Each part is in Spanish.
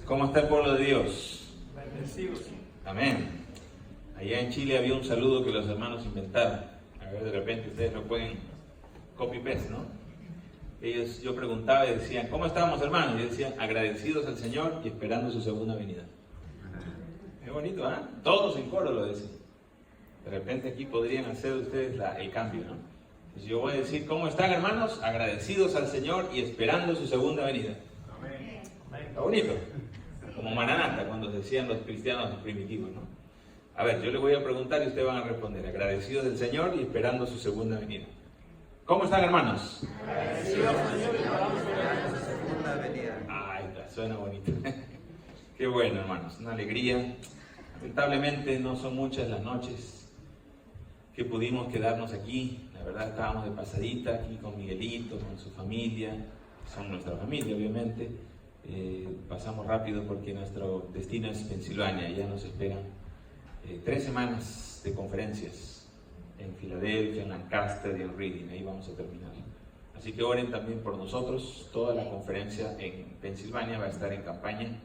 ¿Cómo está el pueblo de Dios? Bendecidos. Amén. Allá en Chile había un saludo que los hermanos inventaron. A ver, de repente ustedes lo pueden copy-paste, ¿no? Yo preguntaba y decían, ¿cómo estamos, hermanos? Y decían, agradecidos al Señor y esperando su segunda venida. Es bonito, ¿ah? Todos en coro lo decían. De repente aquí podrían hacer ustedes el cambio, ¿no? Pues yo voy a decir, ¿cómo están, hermanos? Agradecidos al Señor y esperando su segunda venida. Amén. Está bonito. Como Maranata, cuando decían los cristianos primitivos, ¿no? A ver, yo les voy a preguntar y ustedes van a responder. Agradecidos del Señor y esperando su segunda venida. ¿Cómo están, hermanos? Agradecidos al Señor y esperando su segunda venida. Ay, suena bonito. Qué bueno, hermanos. Una alegría. Lamentablemente no son muchas las noches que pudimos quedarnos aquí. La verdad estábamos de pasadita aquí con Miguelito, con su familia. Son nuestra familia, obviamente. Pasamos rápido porque nuestro destino es Pensilvania. Ya nos esperan 3 semanas de conferencias en Filadelfia, en Lancaster y en Reading. Ahí vamos a terminar. Así que oren también por nosotros. Toda la conferencia en Pensilvania va a estar en campaña.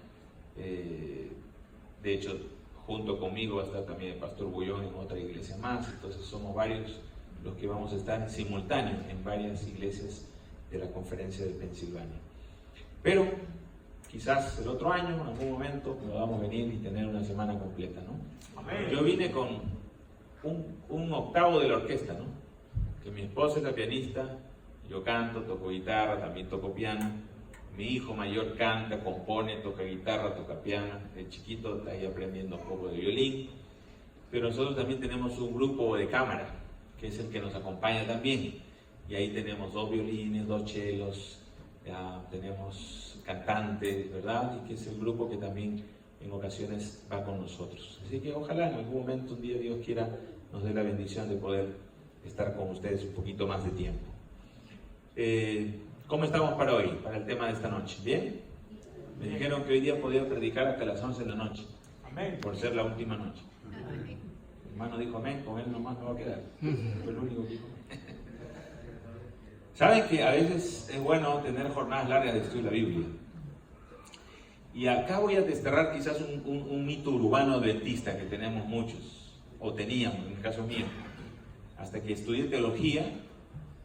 De hecho, junto conmigo va a estar también el pastor Bullón en otra iglesia más. Entonces somos varios los que vamos a estar en simultáneo en varias iglesias de la conferencia de Pensilvania. Pero quizás el otro año, en algún momento, podamos venir y tener una semana completa, ¿no? Amén. Yo vine con un octavo de la orquesta, ¿no? Que mi esposa es la pianista, yo canto, toco guitarra, también toco piano. Mi hijo mayor canta, compone, toca guitarra, toca piano. El chiquito está ahí aprendiendo un poco de violín. Pero nosotros también tenemos un grupo de cámara, que es el que nos acompaña también. Y ahí tenemos 2 violines, 2 chelos, tenemos cantantes, ¿verdad? Y que es el grupo que también en ocasiones va con nosotros. Así que ojalá en algún momento, un día, Dios quiera, nos dé la bendición de poder estar con ustedes un poquito más de tiempo. ¿Cómo estamos para hoy, para el tema de esta noche? ¿Bien? Me dijeron que hoy día podía predicar hasta las 11 de la noche, Amén. por ser la última noche. Mi hermano dijo amén, con él nomás me va a quedar. Fue el único que dijo. Saben que a veces es bueno tener jornadas largas de estudio de la Biblia. Y acá voy a desterrar quizás un mito urbano adventista que tenemos muchos, o teníamos en el caso mío, hasta que estudié teología,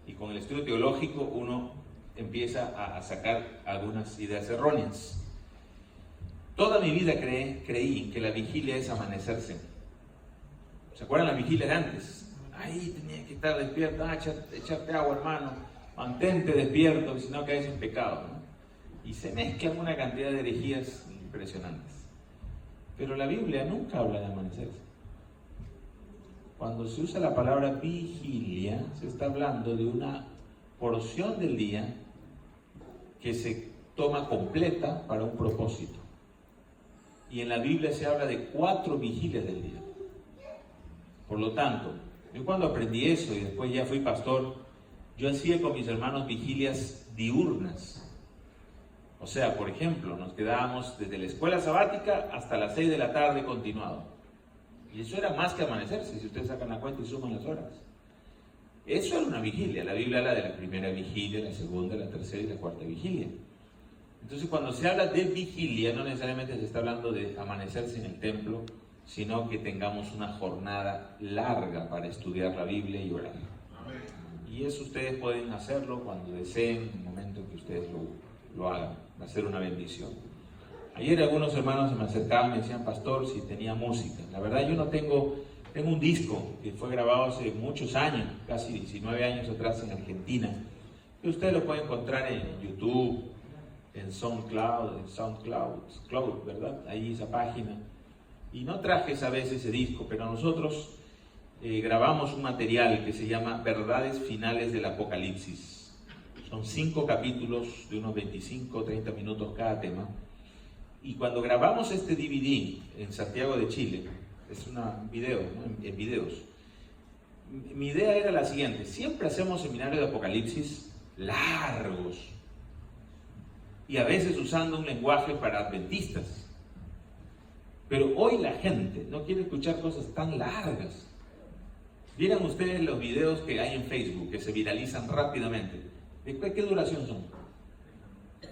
y con el estudio teológico uno empieza a sacar algunas ideas erróneas. Toda mi vida creí que la vigilia es amanecerse. ¿Se acuerdan la vigilia de antes? Ahí tenía que estar despierto, echarte agua, hermano, mantente despierto, si no caes en pecado, ¿no? Y se mezclan una cantidad de herejías impresionantes. Pero la Biblia nunca habla de amanecerse. Cuando se usa la palabra vigilia, se está hablando de una porción del día que se toma completa para un propósito. Y en la Biblia se habla de 4 vigilias del día. Por lo tanto, yo cuando aprendí eso y después ya fui pastor, yo hacía con mis hermanos vigilias diurnas. O sea, por ejemplo, nos quedábamos desde la escuela sabática hasta las 6 de la tarde continuado. Y eso era más que amanecerse, si ustedes sacan la cuenta y suman las horas. Eso era una vigilia. La Biblia habla de la primera vigilia, la segunda, la tercera y la cuarta vigilia. Entonces, cuando se habla de vigilia, no necesariamente se está hablando de amanecerse en el templo, sino que tengamos una jornada larga para estudiar la Biblia y orar. Y eso ustedes pueden hacerlo cuando deseen, en el momento en que ustedes lo hagan. Va a ser una bendición. Ayer algunos hermanos se me acercaban y me decían, pastor, si tenía música. La verdad yo no tengo un disco que fue grabado hace muchos años, casi 19 años atrás en Argentina. Y usted lo puede encontrar en YouTube, en SoundCloud, ¿verdad? Ahí esa página. Y no traje esa vez ese disco, pero nosotros grabamos un material que se llama Verdades Finales del Apocalipsis. Son 5 capítulos de unos 25 o 30 minutos cada tema. Y cuando grabamos este DVD en Santiago de Chile, es un video, ¿no? en videos, mi idea era la siguiente: siempre hacemos seminarios de Apocalipsis largos y a veces usando un lenguaje para adventistas. Pero hoy la gente no quiere escuchar cosas tan largas. Vieran ustedes los videos que hay en Facebook que se viralizan rápidamente. ¿De qué duración son?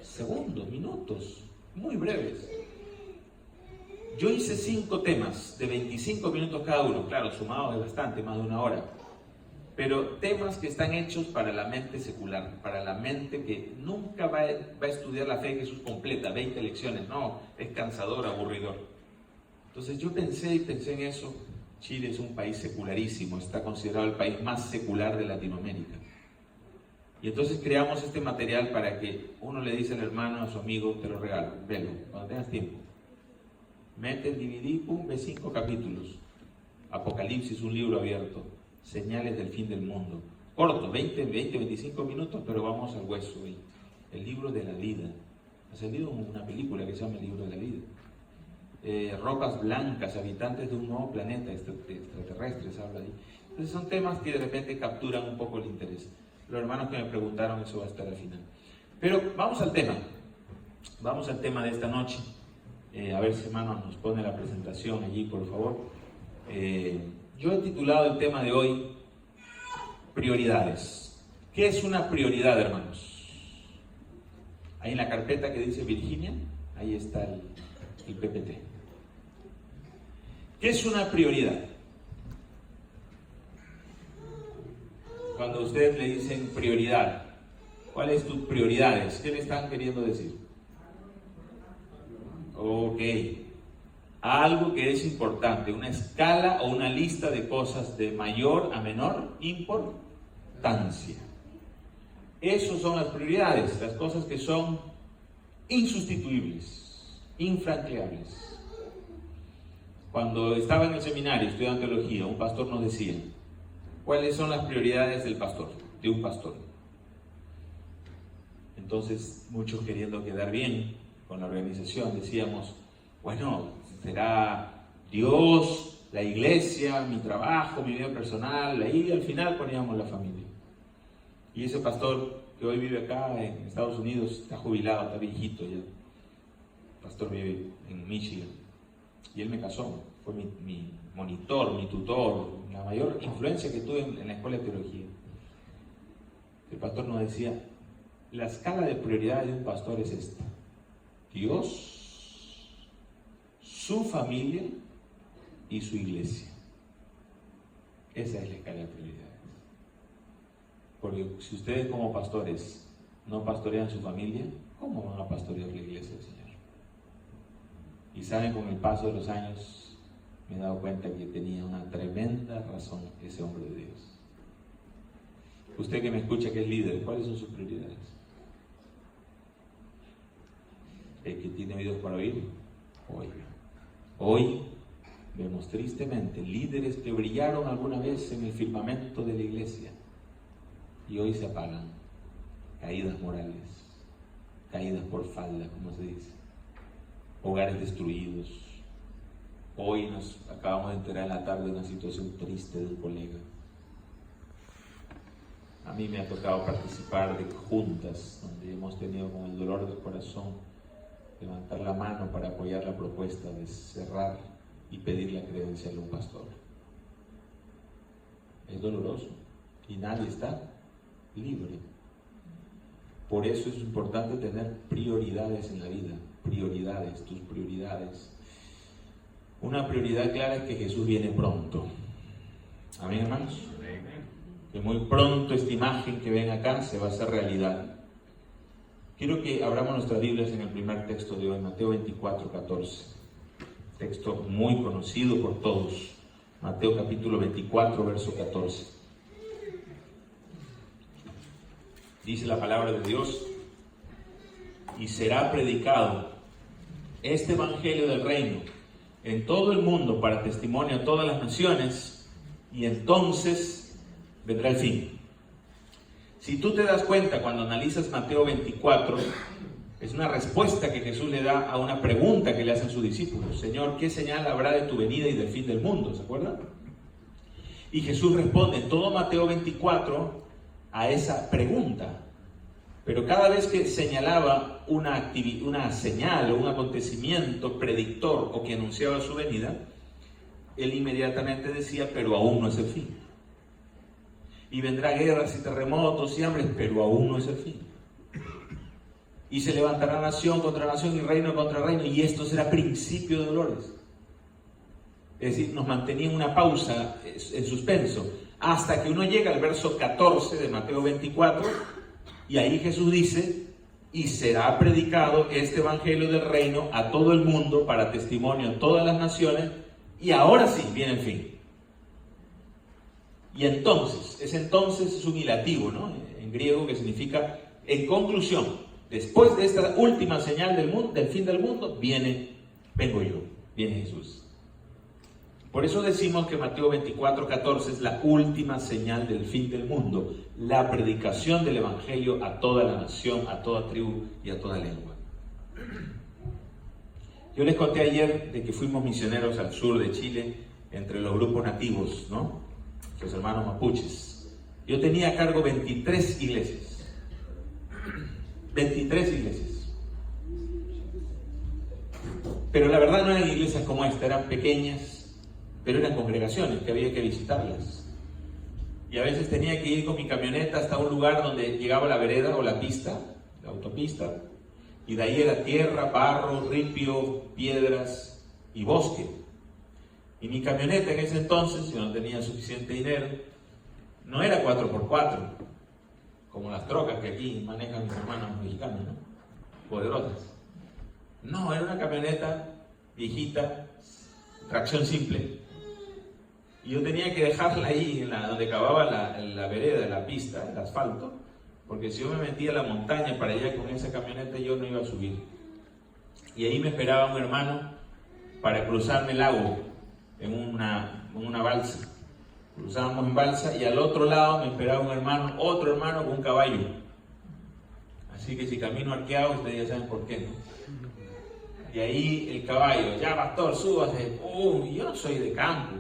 Segundos, minutos, muy breves. Yo hice 5 temas de 25 minutos cada uno, claro, sumado es bastante, más de 1 hora, pero temas que están hechos para la mente secular, para la mente que nunca va a estudiar la fe de Jesús completa, 20 lecciones, no, es cansador, aburridor. Entonces yo pensé en eso. Chile es un país secularísimo, está considerado el país más secular de Latinoamérica. Y entonces creamos este material para que uno le dice al hermano, a su amigo, te lo regalo, velo, cuando tengas tiempo. Mete el DVD, pum, ve 5 capítulos. Apocalipsis, un libro abierto. Señales del fin del mundo. Corto, 25 minutos, pero vamos al hueso. El libro de la vida. Ha salido una película que se llama El libro de la vida. Rocas blancas, habitantes de un nuevo planeta, extraterrestres, habla ahí. Entonces son temas que de repente capturan un poco el interés. Los hermanos que me preguntaron, eso va a estar al final. Pero vamos al tema. Vamos al tema de esta noche. A ver si hermano nos pone la presentación allí, por favor. Yo he titulado el tema de hoy prioridades. ¿Qué es una prioridad, hermanos? Ahí en la carpeta que dice Virginia, ahí está el PPT. ¿Qué es una prioridad? Cuando ustedes le dicen prioridad, ¿cuáles son tus prioridades? ¿Qué le están queriendo decir? Ok, algo que es importante, una escala o una lista de cosas de mayor a menor importancia. Esas son las prioridades, las cosas que son insustituibles, infranqueables. Cuando estaba en el seminario estudiando teología, un pastor nos decía, ¿cuáles son las prioridades del pastor, de un pastor? Entonces, muchos queriendo quedar bien con la organización, decíamos, bueno, será Dios, la iglesia, mi trabajo, mi vida personal, ahí al final poníamos la familia. Y ese pastor que hoy vive acá en Estados Unidos, está jubilado, está viejito ya. El pastor vive en Michigan. Y él me casó, fue mi monitor, mi tutor, la mayor influencia que tuve en la escuela de teología. El pastor nos decía, la escala de prioridades de un pastor es esta: Dios, su familia y su iglesia. Esa es la escala de prioridades. Porque si ustedes como pastores no pastorean su familia, ¿cómo van a pastorear la iglesia del Señor? Y saben, con el paso de los años me he dado cuenta que tenía una tremenda razón ese hombre de Dios. Usted que me escucha, que es líder, ¿cuáles son sus prioridades? El que tiene oídos para oír, oiga. Hoy vemos tristemente líderes que brillaron alguna vez en el firmamento de la iglesia y hoy se apagan. Caídas morales, caídas por falda, como se dice, hogares destruidos. Hoy nos acabamos de enterar en la tarde de una situación triste de un colega. A mí me ha tocado participar de juntas donde hemos tenido con el dolor del corazón levantar la mano para apoyar la propuesta de cerrar y pedir la credencial de un pastor. Es doloroso y nadie está libre. Por eso es importante tener prioridades en la vida, prioridades, tus prioridades. Una prioridad clara es que Jesús viene pronto. Amén, hermanos. Que muy pronto esta imagen que ven acá se va a hacer realidad. Quiero que abramos nuestras Biblias en el primer texto de hoy, Mateo 24, 14. Texto muy conocido por todos. Mateo capítulo 24, verso 14. Dice la palabra de Dios: y será predicado este evangelio del reino en todo el mundo para testimonio a todas las naciones, y entonces vendrá el fin. Si tú te das cuenta cuando analizas Mateo 24, es una respuesta que Jesús le da a una pregunta que le hacen sus discípulos. Señor, ¿qué señal habrá de tu venida y del fin del mundo? ¿Se acuerdan? Y Jesús responde en todo Mateo 24 a esa pregunta. Pero cada vez que señalaba una señal o un acontecimiento predictor o que anunciaba su venida, él inmediatamente decía, pero aún no es el fin. Y vendrá guerras y terremotos y hambres, pero aún no es el fin. Y se levantará nación contra nación y reino contra reino, y esto será principio de dolores. Es decir, nos mantenía en una pausa, en suspenso, hasta que uno llega al verso 14 de Mateo 24, y ahí Jesús dice: y será predicado este evangelio del reino a todo el mundo para testimonio a todas las naciones, y ahora sí viene el fin. Y entonces es un ilativo, ¿no? En griego, que significa en conclusión. Después de esta última señal del fin del mundo, vengo yo, viene Jesús. Por eso decimos que Mateo 24:14 es la última señal del fin del mundo, la predicación del evangelio a toda la nación, a toda tribu y a toda lengua. Yo les conté ayer de que fuimos misioneros al sur de Chile, entre los grupos nativos, ¿no? Los hermanos mapuches. Yo tenía a cargo 23 iglesias. 23 iglesias. Pero la verdad no eran iglesias como esta, eran pequeñas, pero eran congregaciones que había que visitarlas. Y a veces tenía que ir con mi camioneta hasta un lugar donde llegaba la vereda o la pista, la autopista, y de ahí era tierra, barro, ripio, piedras y bosque. Y mi camioneta en ese entonces, yo no tenía suficiente dinero, no era 4x4, como las trocas que aquí manejan mis hermanos mexicanos, ¿no? Poderosas. No, era una camioneta viejita, tracción simple. Y yo tenía que dejarla ahí, donde acababa la vereda, la pista, el asfalto, porque si yo me metía a la montaña para allá con esa camioneta, yo no iba a subir. Y ahí me esperaba un hermano para cruzarme el lago en una balsa. Cruzábamos en balsa y al otro lado me esperaba otro hermano con un caballo. Así que si camino arqueado, ustedes ya saben por qué, ¿no? Y ahí el caballo: ya pastor, súbase. Yo no soy de campo.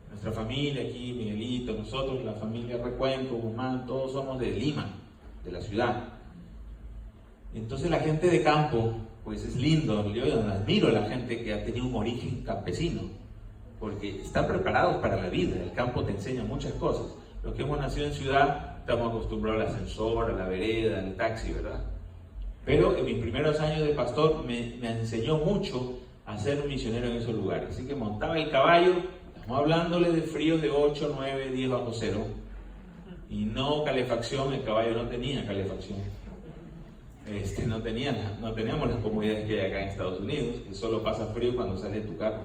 Nuestra familia aquí, Miguelito, nosotros, la familia Recuenco, Guzmán, todos somos de Lima, de la ciudad. Entonces la gente de campo, pues es lindo. Yo admiro a la gente que ha tenido un origen campesino, porque están preparados para la vida. El campo te enseña muchas cosas. Los que hemos nacido en ciudad estamos acostumbrados al ascensor, a la vereda, al taxi, ¿verdad? Pero en mis primeros años de pastor me enseñó mucho a ser un misionero en esos lugares. Así que montaba el caballo, estamos hablándole de fríos de 8, 9, 10 bajo cero, y no calefacción. El caballo no tenía calefacción. No teníamos las comodidades que hay acá en Estados Unidos, que solo pasa frío cuando sale tu carro.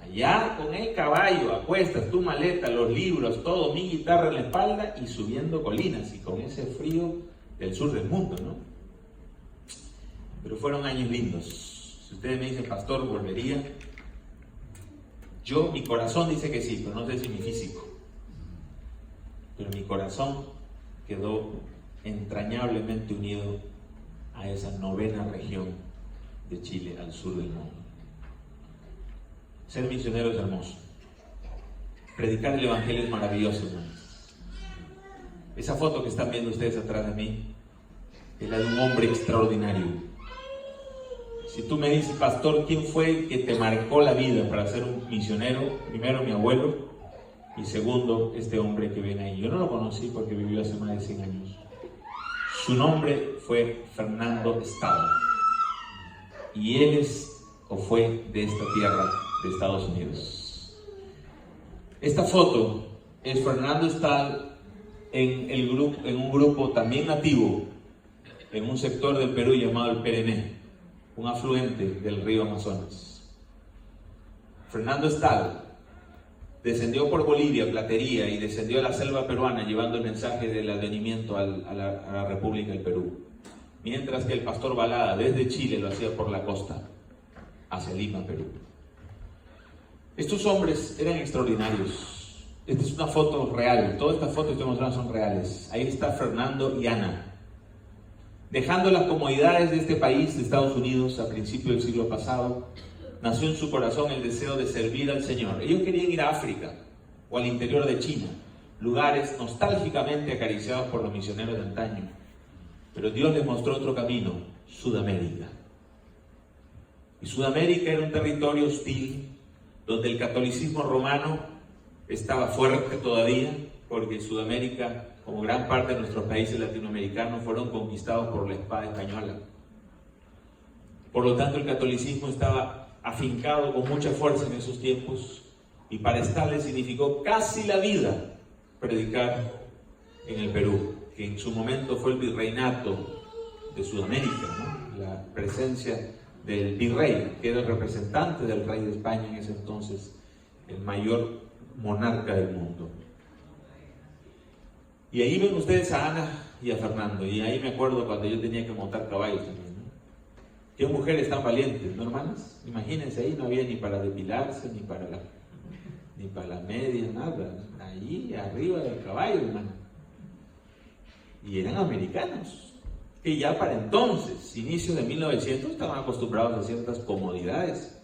Allá con el caballo, a cuestas, tu maleta, los libros, todo, mi guitarra en la espalda y subiendo colinas, y con ese frío del sur del mundo, ¿no? Pero fueron años lindos. Si ustedes me dicen, pastor, ¿volvería? Mi corazón dice que sí, pero no sé si mi físico. Pero mi corazón quedó entrañablemente unido a esa 9ª región de Chile, al sur del mundo. Ser misionero es hermoso. Predicar el evangelio es maravilloso, hermanos. Esa foto que están viendo ustedes atrás de mí es la de un hombre extraordinario. Si tú me dices, pastor, ¿quién fue el que te marcó la vida para ser un misionero? Primero, mi abuelo, y segundo, este hombre que viene ahí. Yo no lo conocí porque vivió hace más de 100 años. Su nombre fue Fernando Stahl, y él fue de esta tierra de Estados Unidos. Esta foto es Fernando Stahl en un grupo también nativo, en un sector del Perú llamado el Perené, un afluente del río Amazonas. Fernando Stahl descendió por Bolivia, Platería, y descendió a la selva peruana llevando el mensaje del advenimiento a la República del Perú, mientras que el pastor Balada desde Chile lo hacía por la costa hacia Lima, Perú. Estos hombres eran extraordinarios. Esta es una foto real. Todas estas fotos que estoy mostrando son reales. Ahí está Fernando y Ana, dejando las comodidades de este país, de Estados Unidos, a principios del siglo pasado. Nació en su corazón el deseo de servir al Señor. Ellos querían ir a África o al interior de China, lugares nostálgicamente acariciados por los misioneros de antaño. Pero Dios les mostró otro camino: Sudamérica. Y Sudamérica era un territorio hostil, donde el catolicismo romano estaba fuerte todavía, porque Sudamérica, como gran parte de nuestros países latinoamericanos, fueron conquistados por la espada española. Por lo tanto, el catolicismo estaba afincado con mucha fuerza en esos tiempos, y para Stalin significó casi la vida predicar en el Perú, que en su momento fue el virreinato de Sudamérica, ¿no? La presencia del virrey, que era el representante del rey de España en ese entonces, el mayor monarca del mundo. Y ahí ven ustedes a Ana y a Fernando, y ahí me acuerdo cuando yo tenía que montar caballos también, ¿no? Qué mujeres tan valientes, ¿no, hermanas? Imagínense, ahí no había ni para depilarse, ni para las medias, nada. Allí arriba del caballo, hermano. Y eran americanos, que ya para entonces, inicio de 1900, estaban acostumbrados a ciertas comodidades.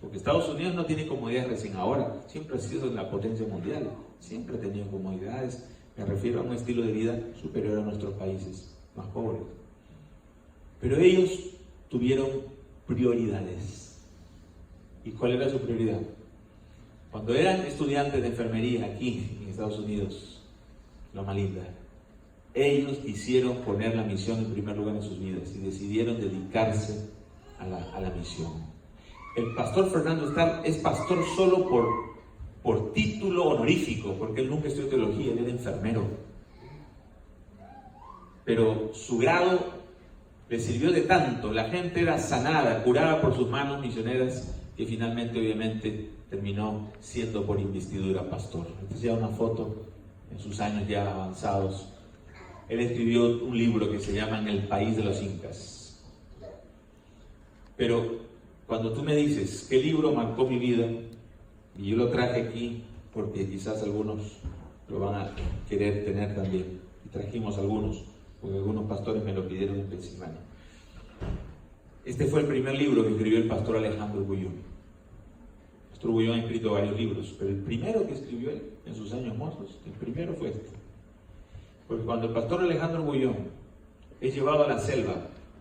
Porque Estados Unidos no tiene comodidades recién ahora, siempre ha sido la potencia mundial, siempre ha tenido comodidades. Me refiero a un estilo de vida superior a nuestros países más pobres. Pero ellos tuvieron prioridades. ¿Y cuál era su prioridad? Cuando eran estudiantes de enfermería aquí en Estados Unidos, Loma Linda, ellos quisieron poner la misión en primer lugar en sus vidas y decidieron dedicarse a la misión. El pastor Fernando Stahl es pastor solo por título honorífico, porque él nunca estudió teología, él era enfermero. Pero su grado le sirvió de tanto, la gente era sanada, curada por sus manos misioneras, que finalmente obviamente terminó siendo por investidura pastor. Esta es ya una foto en sus años ya avanzados. Él escribió un libro que se llama En el país de los incas. Pero cuando tú me dices, ¿qué libro marcó mi vida? Y yo lo traje aquí porque quizás algunos lo van a querer tener también. Y trajimos algunos, porque algunos pastores me lo pidieron en Pensilvania. Este fue el primer libro que escribió el pastor Alejandro Bullón. El pastor Bullón ha escrito varios libros, pero el primero que escribió él en sus años mozos, el primero fue este. Porque cuando el pastor Alejandro Bullón es llevado a la selva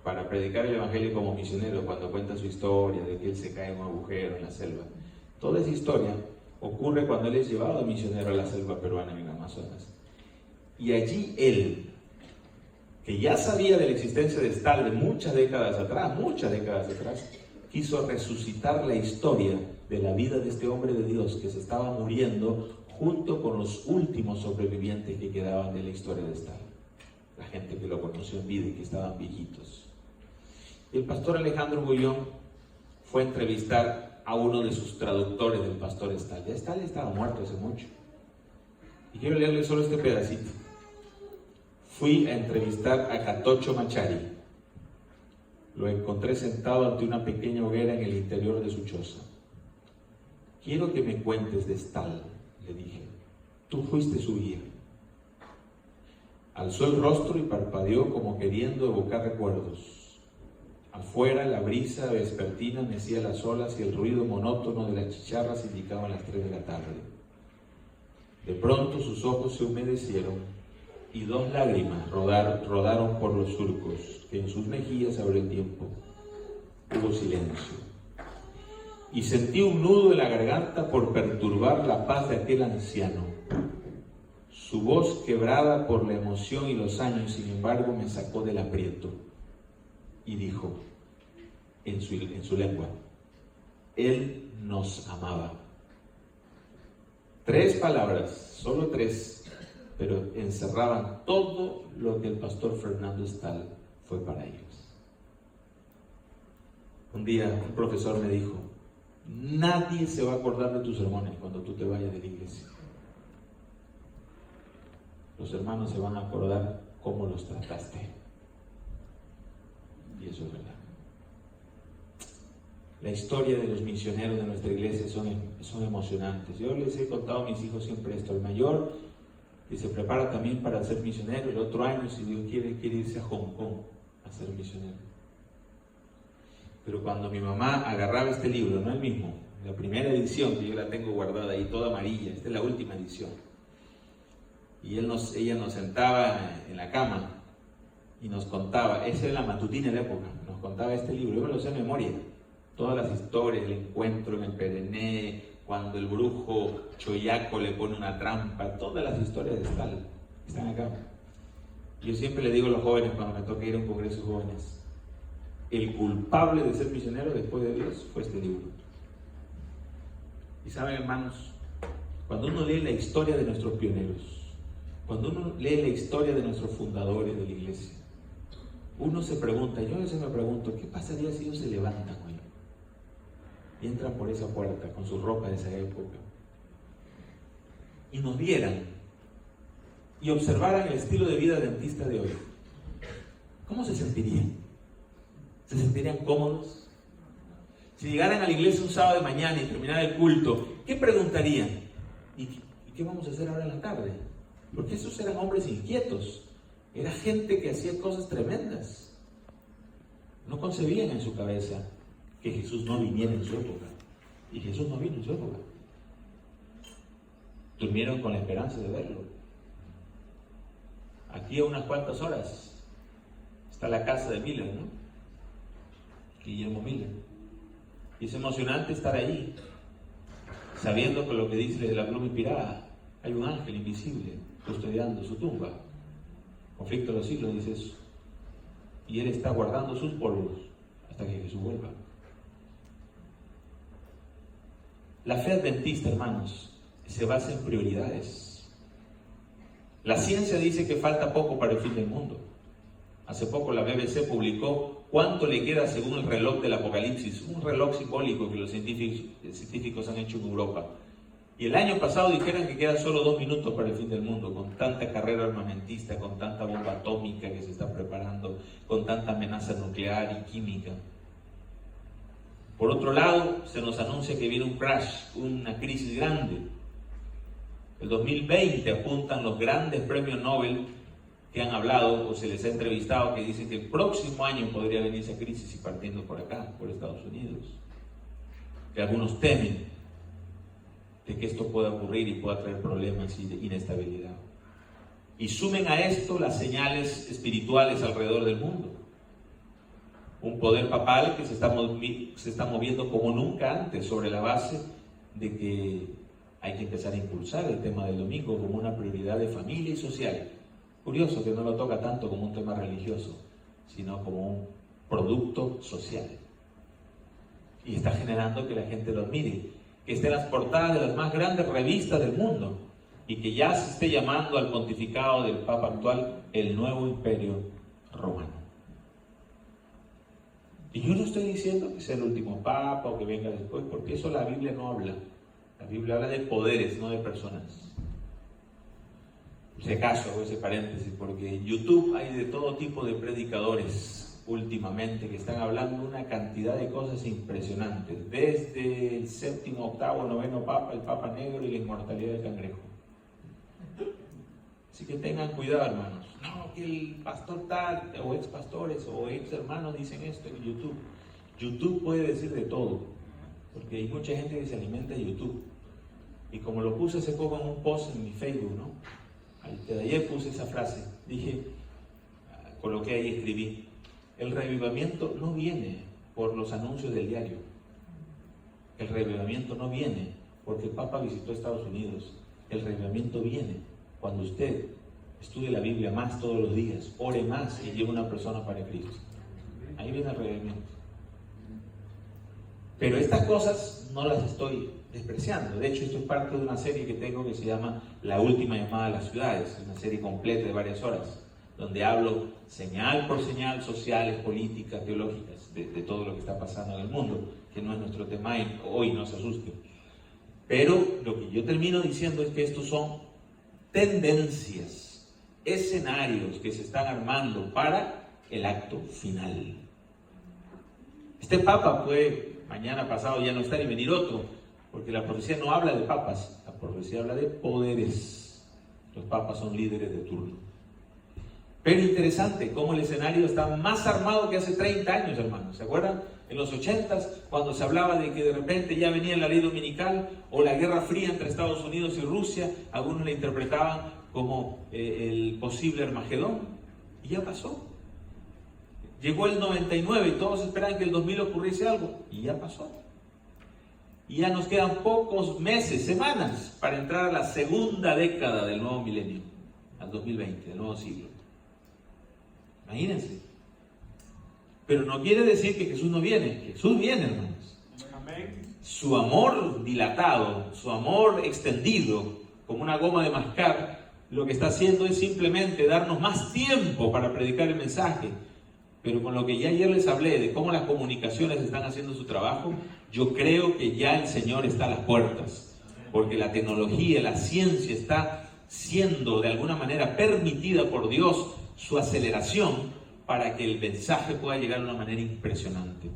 para predicar el evangelio como misionero, cuando cuenta su historia de que él se cae en un agujero en la selva, toda esa historia ocurre cuando él es llevado a misionero a la selva peruana en el Amazonas. Y allí él, que ya sabía de la existencia de Stahl de muchas décadas atrás, quiso resucitar la historia de la vida de este hombre de Dios que se estaba muriendo junto con los últimos sobrevivientes que quedaban de la historia de Stahl, la gente que lo conoció en vida y que estaban viejitos. El pastor Alejandro Bullón fue a entrevistar a uno de sus traductores del pastor Stahl. Ya Stahl estaba muerto hace mucho. Y quiero leerle solo este pedacito. Fui a entrevistar a Catocho Machari. Lo encontré sentado ante una pequeña hoguera en el interior de su choza. Quiero que me cuentes de Stahl, le dije. Tú fuiste su guía. Alzó el rostro y parpadeó como queriendo evocar recuerdos. Afuera la brisa vespertina mecía las olas y el ruido monótono de las chicharras indicaba las 3 de la tarde. De pronto sus ojos se humedecieron y 2 lágrimas rodaron por los surcos que en sus mejillas abrió el tiempo. Hubo silencio. Y sentí un nudo en la garganta por perturbar la paz de aquel anciano. Su voz, quebrada por la emoción y los años, sin embargo, me sacó del aprieto. Y dijo, en su lengua, Él nos amaba. 3 palabras, solo 3, pero encerraban todo lo que el pastor Fernando Stahl fue para ellos. Un día un profesor me dijo, nadie se va a acordar de tus sermones cuando tú te vayas de la iglesia. Los hermanos se van a acordar cómo los trataste. Y eso es verdad. La historia de los misioneros de nuestra iglesia son emocionantes. Yo les he contado a mis hijos siempre esto. El mayor, que se prepara también para ser misionero, el otro año, si Dios quiere irse a Hong Kong a ser misionero. Pero cuando mi mamá agarraba este libro, no el mismo, la primera edición, que yo la tengo guardada ahí, toda amarilla, esta es la última edición. Y ella nos sentaba en la cama y nos contaba, esa es la matutina de la época, nos contaba este libro, yo me lo sé de memoria, todas las historias, el encuentro en el Perené, cuando el brujo Choyaco le pone una trampa, todas las historias de Stahl están acá. Yo siempre le digo a los jóvenes cuando me toca ir a un congreso de jóvenes, el culpable de ser misionero después de Dios fue este libro. Y saben, hermanos, cuando uno lee la historia de nuestros pioneros, cuando uno lee la historia de nuestros fundadores de la iglesia, uno se pregunta, yo a veces me pregunto, ¿qué pasaría si ellos se levantan hoy y entran por esa puerta con su ropa de esa época y nos vieran y observaran el estilo de vida adventista de hoy? ¿Cómo se sentirían? ¿Se sentirían cómodos? Si llegaran a la iglesia un sábado de mañana y terminara el culto, ¿qué preguntarían? ¿Y qué vamos a hacer ahora en la tarde? Porque esos eran hombres inquietos, era gente que hacía cosas tremendas. No concebían en su cabeza que Jesús no viniera en su época. Y Jesús no vino en su época. Durmieron con la esperanza de verlo. Aquí a unas cuantas horas está la casa de Miller, ¿no? Guillermo Miller. Y es emocionante estar ahí, sabiendo que lo que dice de la pluma inspirada, hay un ángel invisible custodiando su tumba. Conflicto de los siglos dice eso. Y él está guardando sus polvos hasta que Jesús vuelva. La fe adventista, hermanos, se basa en prioridades. La ciencia dice que falta poco para el fin del mundo. Hace poco la BBC publicó cuánto le queda según el reloj del Apocalipsis, un reloj simbólico que los científicos han hecho en Europa. Y el año pasado dijeron que quedan solo 2 minutos para el fin del mundo, con tanta carrera armamentista, con tanta bomba atómica que se está preparando, con tanta amenaza nuclear y química. Por otro lado, se nos anuncia que viene un crash, una crisis grande. El 2020 apuntan los grandes premios Nobel que han hablado o se les ha entrevistado, que dicen que el próximo año podría venir esa crisis y partiendo por acá, por Estados Unidos. Que algunos temen de que esto pueda ocurrir y pueda traer problemas y de inestabilidad. Y sumen a esto las señales espirituales alrededor del mundo. Un poder papal que se está moviendo como nunca antes sobre la base de que hay que empezar a impulsar el tema del domingo como una prioridad de familia y social. Curioso que no lo toca tanto como un tema religioso, sino como un producto social. Y está generando que la gente lo admire, que esté en las portadas de las más grandes revistas del mundo y que ya se esté llamando al pontificado del Papa actual el nuevo imperio romano. Y yo no estoy diciendo que sea el último Papa o que venga después, porque eso la Biblia no habla. La Biblia habla de poderes, no de personas. Si acaso hago ese paréntesis, porque en YouTube hay de todo tipo de predicadores últimamente que están hablando una cantidad de cosas impresionantes, desde el 7º, 8º, 9º Papa, el Papa Negro y la inmortalidad del cangrejo. Así que tengan cuidado, hermanos. No, que el pastor tal, o ex pastores, o ex hermanos dicen esto en YouTube. YouTube puede decir de todo, porque hay mucha gente que se alimenta de YouTube. Y como lo puse hace poco en un post en mi Facebook, ¿no? De ayer puse esa frase, dije, coloqué ahí, escribí, el revivamiento no viene por los anuncios del diario, el revivamiento no viene porque el Papa visitó Estados Unidos, el revivamiento viene cuando usted estudie la Biblia más todos los días, ore más y lleve una persona para Cristo. Ahí viene el revivamiento. Pero estas cosas no las estoy despreciando. De hecho, esto es parte de una serie que tengo que se llama La Última Llamada a las Ciudades, una serie completa de varias horas, donde hablo señal por señal, sociales, políticas, teológicas, de todo lo que está pasando en el mundo, que no es nuestro tema hoy, no se asusten. Pero lo que yo termino diciendo es que estos son tendencias, escenarios que se están armando para el acto final. Este Papa puede mañana pasado ya no estar y venir otro, porque la profecía no habla de papas, la profecía habla de poderes. Los papas son líderes de turno. Pero interesante cómo el escenario está más armado que hace 30 años, hermanos. ¿Se acuerdan? En los 80s, cuando se hablaba de que de repente ya venía la ley dominical o la guerra fría entre Estados Unidos y Rusia, algunos la interpretaban como el posible Armagedón. Y ya pasó. Llegó el 99 y todos esperaban que el 2000 ocurriese algo. Y ya pasó. Y ya nos quedan pocos meses, semanas, para entrar a la segunda década del nuevo milenio, al 2020, del nuevo siglo. Imagínense. Pero no quiere decir que Jesús no viene. Jesús viene, hermanos. Amén. su amor dilatado, su amor extendido, como una goma de mascar, lo que está haciendo es simplemente darnos más tiempo para predicar el mensaje. Pero con lo que ya ayer les hablé de cómo las comunicaciones están haciendo su trabajo, yo creo que ya el Señor está a las puertas, porque la tecnología, la ciencia está siendo de alguna manera permitida por Dios su aceleración para que el mensaje pueda llegar de una manera impresionante.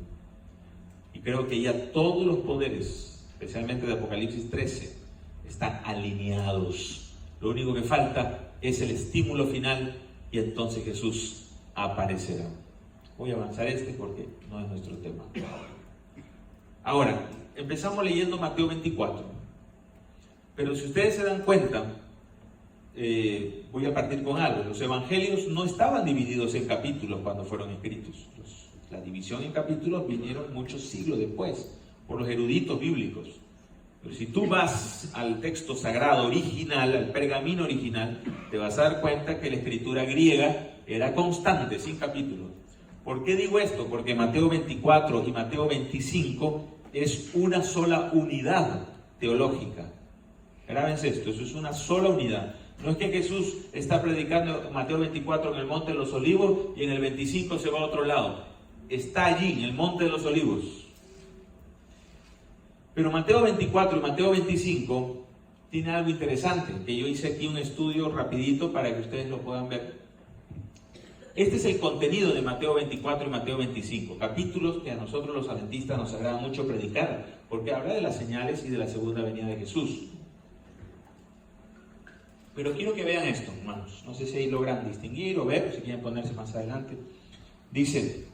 Y creo que ya todos los poderes, especialmente de Apocalipsis 13, están alineados. Lo único que falta es el estímulo final y entonces Jesús aparecerá. Voy a avanzar porque no es nuestro tema. Ahora, empezamos leyendo Mateo 24. Pero si ustedes se dan cuenta, voy a partir con algo. Los evangelios no estaban divididos en capítulos cuando fueron escritos. La división en capítulos vinieron muchos siglos después, por los eruditos bíblicos. Pero si tú vas al texto sagrado original, al pergamino original, te vas a dar cuenta que la escritura griega era constante, sin capítulos. ¿Por qué digo esto? Porque Mateo 24 y Mateo 25 es una sola unidad teológica. Grábense esto, eso es una sola unidad. No es que Jesús está predicando Mateo 24 en el Monte de los Olivos y en el 25 se va a otro lado. Está allí, en el Monte de los Olivos. Pero Mateo 24 y Mateo 25 tiene algo interesante, que yo hice aquí un estudio rapidito para que ustedes lo puedan ver. Este es el contenido de Mateo 24 y Mateo 25, capítulos que a nosotros los adventistas nos agrada mucho predicar, porque habla de las señales y de la segunda venida de Jesús. Pero quiero que vean esto, hermanos. No sé si ahí logran distinguir o ver, si quieren ponerse más adelante. Dice,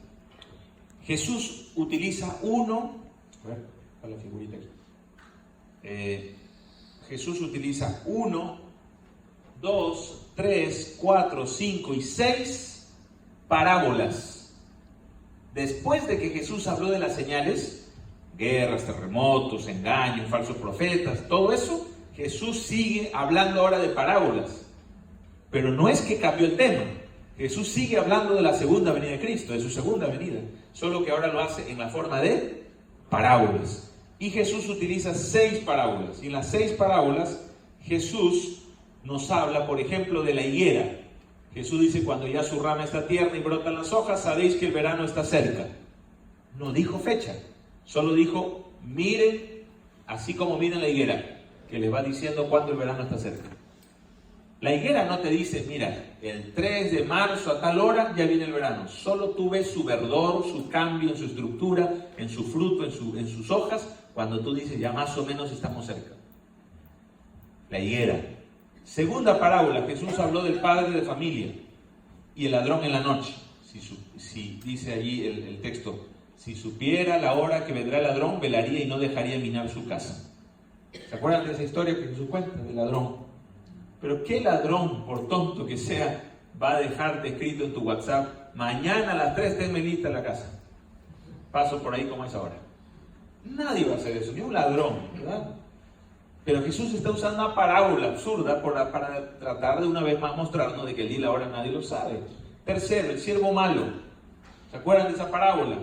Jesús utiliza la figurita aquí. Jesús utiliza 1, 2, 3, 4, 5 y 6 parábolas. Después de que Jesús habló de las señales, guerras, terremotos, engaños, falsos profetas, todo eso, Jesús sigue hablando ahora de parábolas. Pero no es que cambió el tema. Jesús sigue hablando de la segunda venida de Cristo, de su segunda venida, solo que ahora lo hace en la forma de parábolas. Y Jesús utiliza 6 parábolas. Y en las 6 parábolas, Jesús nos habla, por ejemplo, de la higuera. Jesús dice, cuando ya su rama está tierna y brotan las hojas, sabéis que el verano está cerca. No dijo fecha, solo dijo, miren, así como miren la higuera, que les va diciendo cuándo el verano está cerca. La higuera no te dice, mira, el 3 de marzo a tal hora ya viene el verano. Solo tú ves su verdor, su cambio en su estructura, en su fruto, en sus hojas, cuando tú dices, ya más o menos estamos cerca. La higuera. Segunda parábola, Jesús habló del padre de familia y el ladrón en la noche. Si dice allí el texto, si supiera la hora que vendrá el ladrón, velaría y no dejaría minar su casa. ¿Se acuerdan de esa historia que Jesús cuenta del ladrón? Pero ¿qué ladrón, por tonto que sea, va a dejarte escrito en tu WhatsApp, mañana a las 3 tenme lista en la casa? Paso por ahí como es ahora. Nadie va a hacer eso, ni un ladrón, ¿verdad? Pero Jesús está usando una parábola absurda para tratar de una vez más mostrarnos de que el día y la hora nadie lo sabe. Tercero, el siervo malo. ¿Se acuerdan de esa parábola?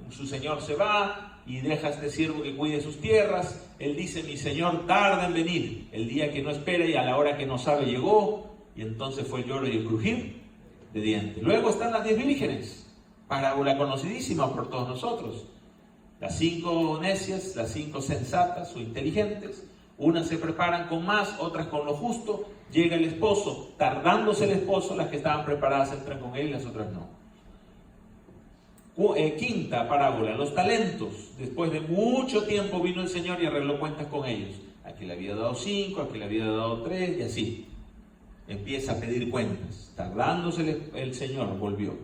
Su señor se va y deja a este siervo que cuide sus tierras. Él dice, mi señor tarda en venir. El día que no espera y a la hora que no sabe llegó. Y entonces fue el lloro y el crujir de dientes. Luego están las 10 vírgenes. Parábola conocidísima por todos nosotros. Las 5 necias, las 5 sensatas o inteligentes. Unas se preparan con más, otras con lo justo. Llega el esposo, tardándose el esposo, las que estaban preparadas entran con él y las otras no. Quinta parábola, los talentos. Después de mucho tiempo vino el Señor y arregló cuentas con ellos. A que le había dado 5, a que le había dado 3 y así. Empieza a pedir cuentas. Tardándose el Señor, volvió.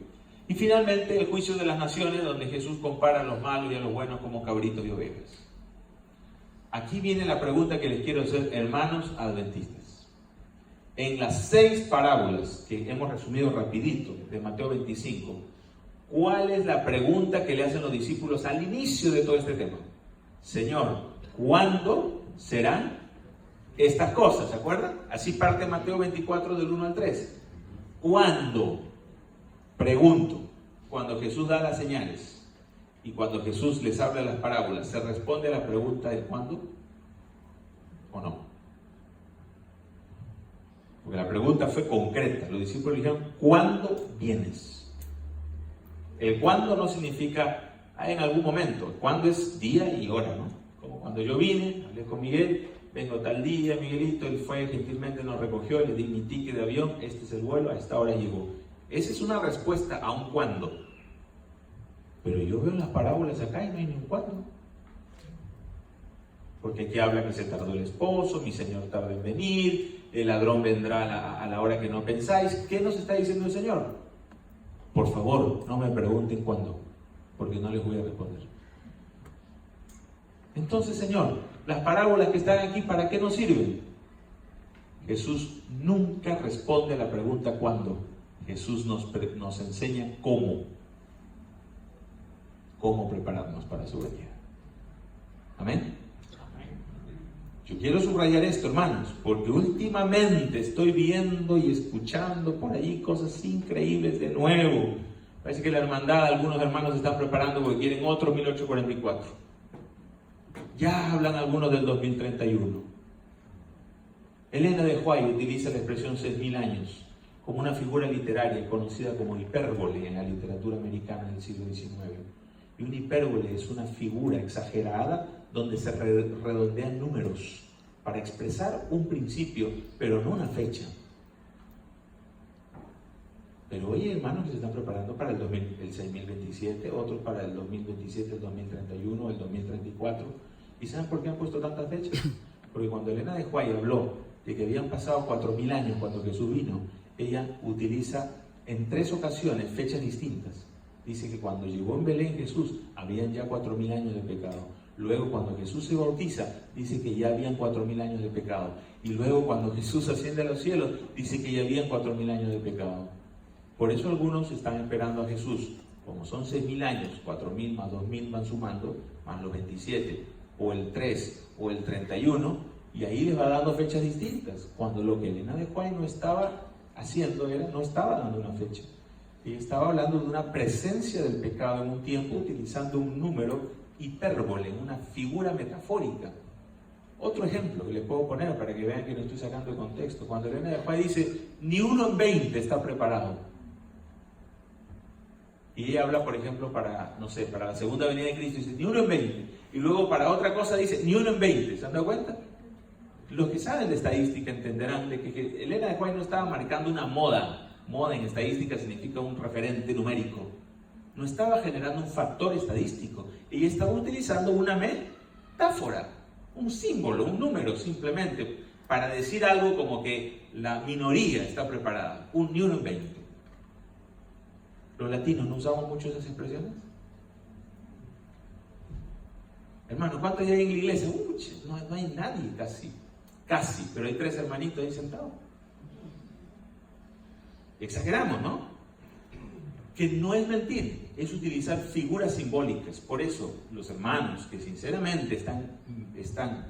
Y finalmente el juicio de las naciones, donde Jesús compara a los malos y a los buenos como cabritos y ovejas. Aquí viene la pregunta que les quiero hacer, hermanos adventistas. En las 6 parábolas que hemos resumido rapidito de Mateo 25, ¿cuál es la pregunta que le hacen los discípulos al inicio de todo este tema? Señor, ¿cuándo serán estas cosas? ¿Se acuerdan? Así parte Mateo 24 del 1 al 3. ¿Cuándo? Pregunto, cuando Jesús da las señales. Y cuando Jesús les habla las parábolas, ¿se responde a la pregunta de cuándo o no? Porque la pregunta fue concreta. Los discípulos dijeron, ¿cuándo vienes? El cuándo no significa en algún momento. Cuándo es día y hora, ¿no? Como cuando yo vine, hablé con Miguel, vengo tal día, Miguelito, él fue, gentilmente nos recogió, le di mi ticket de avión, este es el vuelo, a esta hora llegó. Esa es una respuesta a un cuándo. Pero yo veo las parábolas acá y no hay ni un cuándo. Porque aquí habla que se tardó el esposo, mi Señor tarda en venir, el ladrón vendrá a la hora que no pensáis. ¿Qué nos está diciendo el Señor? Por favor, no me pregunten cuándo, porque no les voy a responder. Entonces, Señor, las parábolas que están aquí, ¿para qué nos sirven? Jesús nunca responde a la pregunta ¿cuándo? Jesús nos enseña cómo prepararnos para su venida. Amén. Yo quiero subrayar esto, hermanos, porque últimamente estoy viendo y escuchando por ahí cosas increíbles de nuevo. Parece que la hermandad, algunos hermanos se están preparando porque quieren otro 1844. Ya hablan algunos del 2031. Elena de White utiliza la expresión 6.000 años como una figura literaria conocida como hipérbole en la literatura americana del siglo XIX. Y una hipérbole es una figura exagerada donde se redondean números para expresar un principio, pero no una fecha. Pero hoy hay hermanos que se están preparando para el 6027, otros para el 2027, el 2031, el 2034. ¿Y saben por qué han puesto tantas fechas? Porque cuando Elena de White habló de que habían pasado 4.000 años cuando Jesús vino, ella utiliza en 3 ocasiones fechas distintas. Dice que cuando llegó en Belén Jesús, habían ya 4.000 años de pecado. Luego cuando Jesús se bautiza, dice que ya habían 4.000 años de pecado. Y luego cuando Jesús asciende a los cielos, dice que ya habían 4.000 años de pecado. Por eso algunos están esperando a Jesús. Como son 6.000 años, 4.000 más 2.000 van sumando, más los 27, o el 3, o el 31, y ahí les va dando fechas distintas. Cuando lo que Elena de White no estaba haciendo no estaba dando una fecha. Ella estaba hablando de una presencia del pecado en un tiempo, utilizando un número hipérbole, una figura metafórica. Otro ejemplo que les puedo poner para que vean que no estoy sacando de contexto. Cuando Elena de White dice, ni uno en 20 está preparado. Y ella habla, por ejemplo, para la segunda venida de Cristo, dice, ni uno en 20. Y luego para otra cosa dice, ni uno en 20. ¿Se han dado cuenta? Los que saben de estadística entenderán de que Elena de White no estaba marcando una moda. Moda en estadística significa un referente numérico. No estaba generando un factor estadístico. Ella estaba utilizando una metáfora, un símbolo, un número simplemente, para decir algo como que la minoría está preparada. Ni uno en 20. Los latinos no usamos mucho esas expresiones. Hermano, ¿cuántos hay en la iglesia? No hay nadie casi, pero hay 3 hermanitos ahí sentados. Exageramos, ¿no? Que no es mentir, es utilizar figuras simbólicas. Por eso, los hermanos que sinceramente están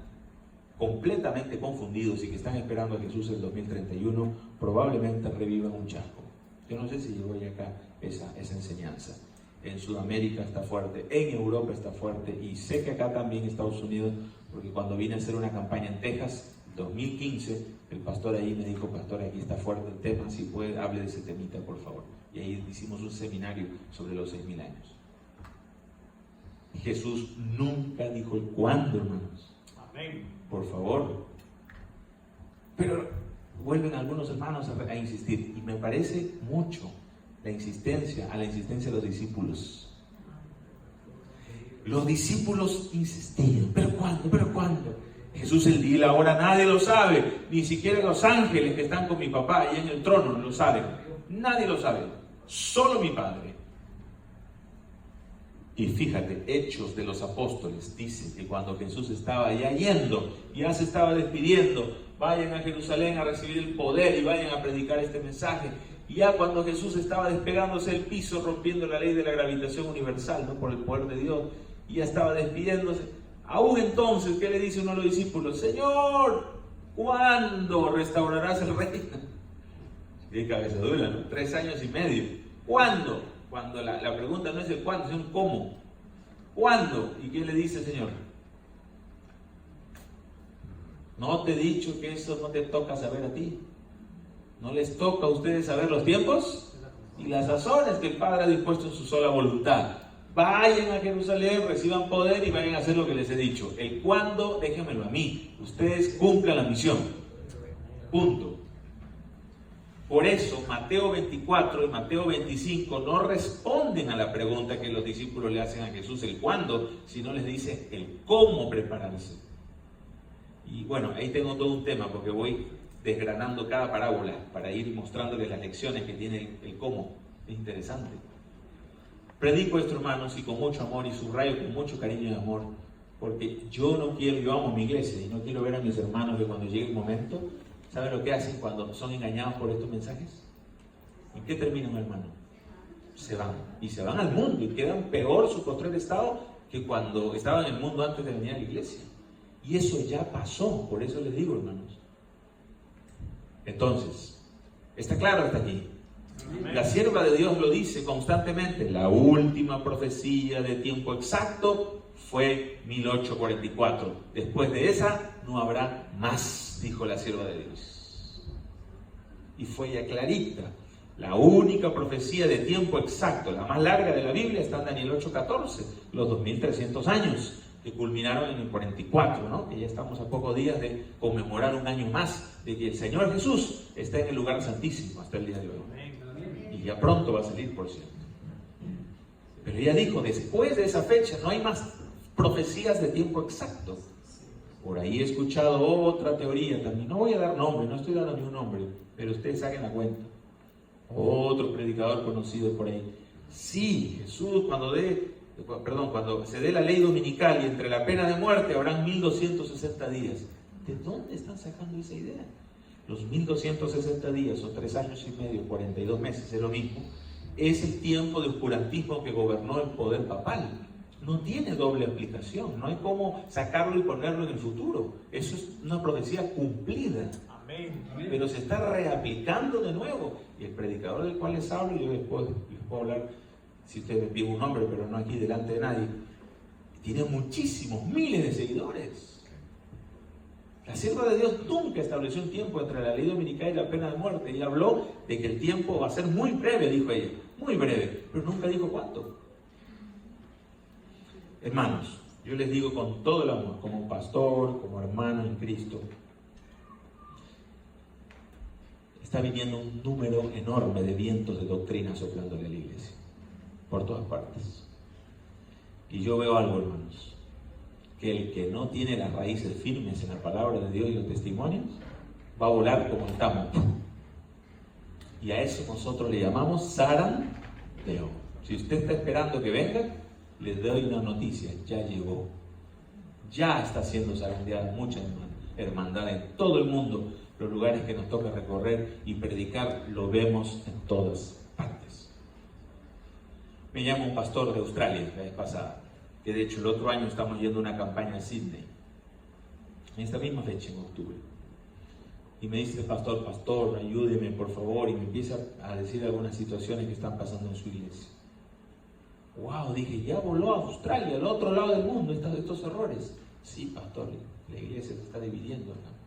completamente confundidos y que están esperando a Jesús en el 2031, probablemente revivan un chasco. Yo no sé si llegó ya acá esa enseñanza. En Sudamérica está fuerte, en Europa está fuerte, y sé que acá también en Estados Unidos, porque cuando vine a hacer una campaña en Texas, 2015, el pastor ahí me dijo, pastor, aquí está fuerte el tema, si puede, hable de ese temita, por favor. Y ahí hicimos un seminario sobre los 6.000 años. Jesús nunca dijo el cuándo, hermanos. Amén. Por favor. Pero vuelven algunos hermanos a insistir, y me parece mucho a la insistencia de los discípulos. Los discípulos insistían, ¿pero cuándo? ¿Pero cuándo? Jesús, el día y la hora nadie lo sabe, ni siquiera los ángeles que están con mi papá ahí en el trono lo saben. Nadie lo sabe, solo mi Padre. Y fíjate, Hechos de los Apóstoles dice que cuando Jesús estaba ya yendo, ya se estaba despidiendo, vayan a Jerusalén a recibir el poder y vayan a predicar este mensaje. Y ya cuando Jesús estaba despegándose del piso, rompiendo la ley de la gravitación universal, ¿no? Por el poder de Dios, y ya estaba despidiéndose. Aún entonces, ¿qué le dice uno de los discípulos? Señor, ¿cuándo restaurarás el reino? Y cabeza dura, ¿no? 3 años y medio. ¿Cuándo? Cuando la pregunta no es el cuándo, sino el cómo. ¿Cuándo? ¿Y qué le dice el Señor? ¿No te he dicho que eso no te toca saber a ti? ¿No les toca a ustedes saber los tiempos y las sazones que el Padre ha dispuesto en su sola voluntad? Vayan a Jerusalén, reciban poder y vayan a hacer lo que les he dicho. El cuándo, déjenmelo a mí. Ustedes cumplan la misión. Punto. Por eso, Mateo 24 y Mateo 25 no responden a la pregunta que los discípulos le hacen a Jesús, el cuándo, sino les dice el cómo prepararse. Y bueno, ahí tengo todo un tema porque voy desgranando cada parábola para ir mostrándoles las lecciones que tiene el cómo. Es interesante. Predico esto, hermanos, y con mucho amor, y subrayo con mucho cariño y amor, porque yo amo mi iglesia y no quiero ver a mis hermanos que cuando llegue el momento, ¿saben lo que hacen cuando son engañados por estos mensajes? ¿En qué termina un hermano? Se van, y se van al mundo, y quedan peor su postrer estado que cuando estaban en el mundo antes de venir a la iglesia. Y eso ya pasó, por eso les digo, hermanos. Entonces, ¿está claro hasta aquí? La sierva de Dios lo dice constantemente. La última profecía de tiempo exacto fue 1844. Después de esa no habrá más, dijo la sierva de Dios. Y fue ya clarita. La única profecía de tiempo exacto, la más larga de la Biblia, está en Daniel 8:14, los 2300 años que culminaron en el 44, ¿no? Que ya estamos a pocos días de conmemorar un año más de que el Señor Jesús está en el lugar santísimo hasta el día de hoy. Y ya pronto va a salir, por cierto. Pero ella dijo, después de esa fecha no hay más profecías de tiempo exacto. Por ahí he escuchado otra teoría también. No voy a dar nombre, no estoy dando ningún nombre, pero ustedes saquen la cuenta. Otro predicador conocido por ahí. Sí, Jesús cuando se dé la ley dominical y entre la pena de muerte habrán 1260 días. ¿De dónde están sacando esa idea? Los 1260 días son 3 años y medio, 42 meses, es lo mismo. Es el tiempo de oscurantismo que gobernó el poder papal. No tiene doble aplicación, no hay cómo sacarlo y ponerlo en el futuro. Eso es una profecía cumplida. Amén. Pero se está reaplicando de nuevo. Y el predicador del cual les hablo, yo después les puedo hablar, si ustedes me piden un nombre, pero no aquí delante de nadie, tiene muchísimos, miles de seguidores. La sierva de Dios nunca estableció un tiempo entre la ley dominical y la pena de muerte. Ella habló de que el tiempo va a ser muy breve, dijo ella, muy breve, pero nunca dijo cuánto. Hermanos, yo les digo con todo el amor, como pastor, como hermano en Cristo, está viniendo un número enorme de vientos de doctrina soplándole a la iglesia, por todas partes. Y yo veo algo, hermanos, que el que no tiene las raíces firmes en la palabra de Dios y los testimonios, va a volar como el tamo. Y a eso nosotros le llamamos zarandeo. Si usted está esperando que venga, les doy una noticia, ya llegó. Ya está siendo zarandeada mucha hermandad en todo el mundo. Los lugares que nos toca recorrer y predicar, lo vemos en todas partes. Me llama un pastor de Australia la vez pasada, que de hecho el otro año estamos yendo a una campaña a Sydney, en esta misma fecha, en octubre. Y me dice, pastor, ayúdeme por favor, y me empieza a decir algunas situaciones que están pasando en su iglesia. Wow, dije, ya voló a Australia, al otro lado del mundo, estos errores. Sí, pastor, la iglesia se está dividiendo, ¿no?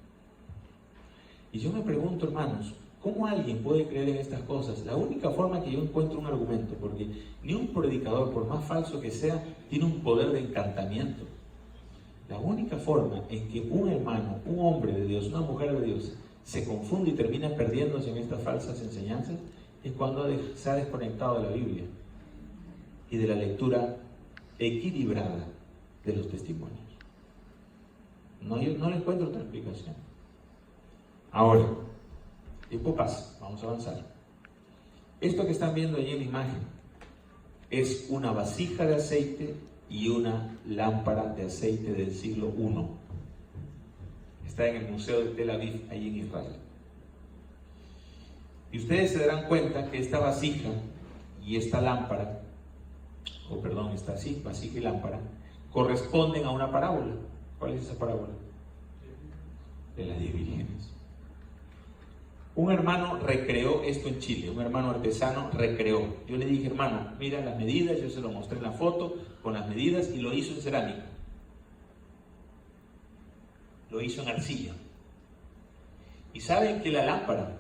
Y yo me pregunto, hermanos, ¿cómo alguien puede creer en estas cosas? La única forma que yo encuentro un argumento, porque ni un predicador, por más falso que sea, tiene un poder de encantamiento. La única forma en que un hermano, un hombre de Dios, una mujer de Dios, se confunde y termina perdiéndose en estas falsas enseñanzas, es cuando se ha desconectado de la Biblia y de la lectura equilibrada de los testimonios. No le encuentro otra explicación. Ahora, tiempo pasa, vamos a avanzar. Esto que están viendo allí en la imagen es una vasija de aceite y una lámpara de aceite del siglo I. Está en el Museo de Tel Aviv, allí en Israel. Y ustedes se darán cuenta que esta vasija y esta lámpara, vasija y lámpara, corresponden a una parábola. ¿Cuál es esa parábola? De las 10 vírgenes. Un hermano recreó esto en Chile, un hermano artesano recreó. Yo le dije, hermano, mira las medidas, yo se lo mostré en la foto, con las medidas y lo hizo en cerámica. Lo hizo en arcilla. Y saben que la lámpara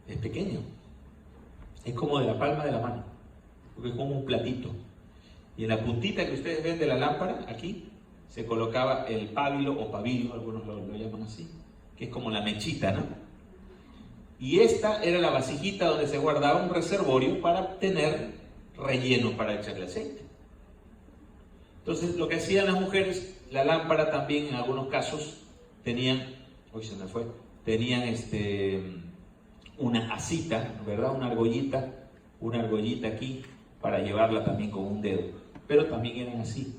es pequeña. Es como de la palma de la mano. Porque es como un platito. Y en la puntita que ustedes ven de la lámpara, aquí, se colocaba el pábilo o pabilo, algunos lo llaman así, que es como la mechita, ¿no? Y esta era la vasijita donde se guardaba un reservorio para tener relleno para echarle aceite. Entonces, lo que hacían las mujeres, la lámpara también en algunos casos tenían, tenían una asita, ¿verdad? Una argollita aquí para llevarla también con un dedo, pero también eran así.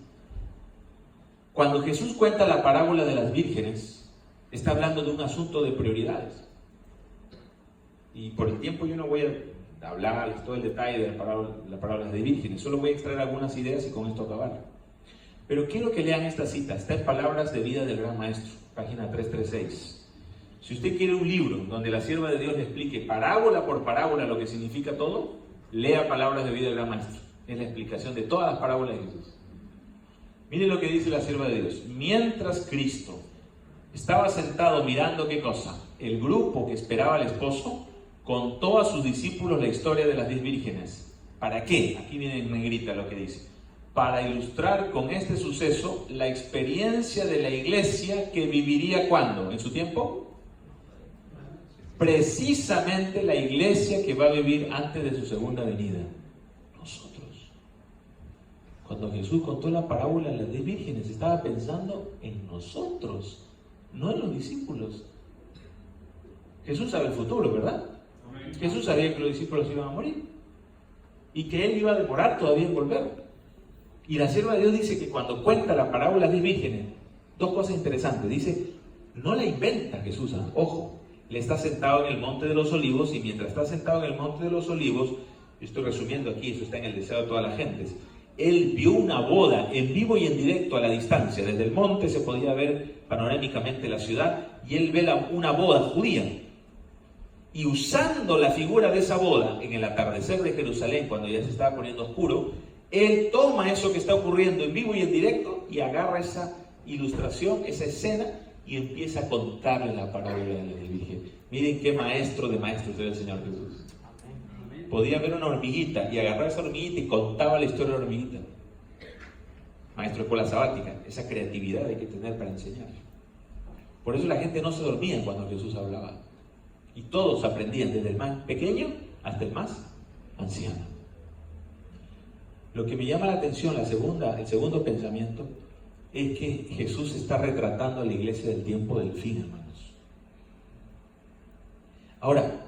Cuando Jesús cuenta la parábola de las vírgenes, está hablando de un asunto de prioridades. Y por el tiempo yo no voy a hablar todo el detalle de la parábola de vírgenes, solo voy a extraer algunas ideas y con esto acabar. Pero quiero que lean esta cita, está en Palabras de Vida del Gran Maestro, página 336. Si usted quiere un libro donde la sierva de Dios le explique parábola por parábola lo que significa todo, lea Palabras de Vida del Gran Maestro. Es la explicación de todas las parábolas de Jesús. Miren lo que dice la sierva de Dios. Mientras Cristo estaba sentado mirando, ¿qué cosa? El grupo que esperaba al esposo contó a sus discípulos la historia de las 10 vírgenes. ¿Para qué? Aquí viene en negrita lo que dice. Para ilustrar con este suceso la experiencia de la iglesia que viviría ¿cuándo? ¿En su tiempo? Precisamente la iglesia que va a vivir antes de su segunda venida. Nosotros. Cuando Jesús contó la parábola de las 10 vírgenes, estaba pensando en nosotros, no en los discípulos. Jesús sabe el futuro, ¿verdad? Jesús sabía que los discípulos iban a morir y que Él iba a demorar todavía en volver. Y la sierva de Dios dice que cuando cuenta la parábola de las vírgenes, dos cosas interesantes. Dice, no la inventa Jesús, ojo, Él está sentado en el Monte de los Olivos y mientras está sentado en el Monte de los Olivos, estoy resumiendo aquí, eso está en el deseo de todas las gentes, Él vio una boda en vivo y en directo a la distancia. Desde el monte se podía ver panorámicamente la ciudad y Él ve una boda judía. Y usando la figura de esa boda en el atardecer de Jerusalén, cuando ya se estaba poniendo oscuro, Él toma eso que está ocurriendo en vivo y en directo y agarra esa ilustración, esa escena y empieza a contarle la parábola de la Virgen. Miren qué maestro de maestros era el Señor Jesús. Podía ver una hormiguita y agarrar esa hormiguita y contaba la historia de la hormiguita. Maestro de escuela sabática, esa creatividad hay que tener para enseñar. Por eso la gente no se dormía cuando Jesús hablaba. Y todos aprendían, desde el más pequeño hasta el más anciano. Lo que me llama la atención, el segundo pensamiento, es que Jesús está retratando a la iglesia del tiempo del fin, hermanos. Ahora,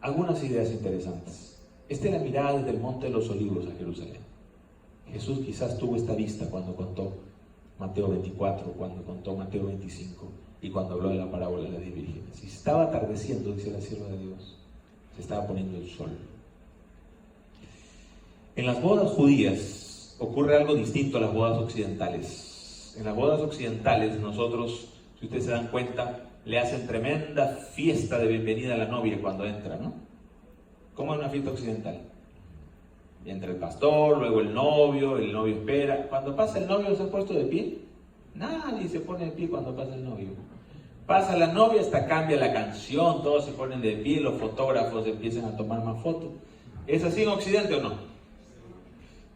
algunas ideas interesantes. Esta es la mirada desde el Monte de los Olivos a Jerusalén. Jesús quizás tuvo esta vista cuando contó Mateo 24, cuando contó Mateo 25 y cuando habló de la parábola de las 10 vírgenes. Y se estaba atardeciendo, dice la sierva de Dios. Se estaba poniendo el sol. En las bodas judías ocurre algo distinto a las bodas occidentales. En las bodas occidentales nosotros, si ustedes se dan cuenta, le hacen tremenda fiesta de bienvenida a la novia cuando entra, ¿no? ¿Cómo es una fiesta occidental? Entra el pastor, luego el novio espera. Cuando pasa el novio, ¿se ha puesto de pie? Nadie se pone de pie cuando pasa el novio. Pasa la novia, hasta cambia la canción, todos se ponen de pie, los fotógrafos empiezan a tomar más fotos. ¿Es así en Occidente o no?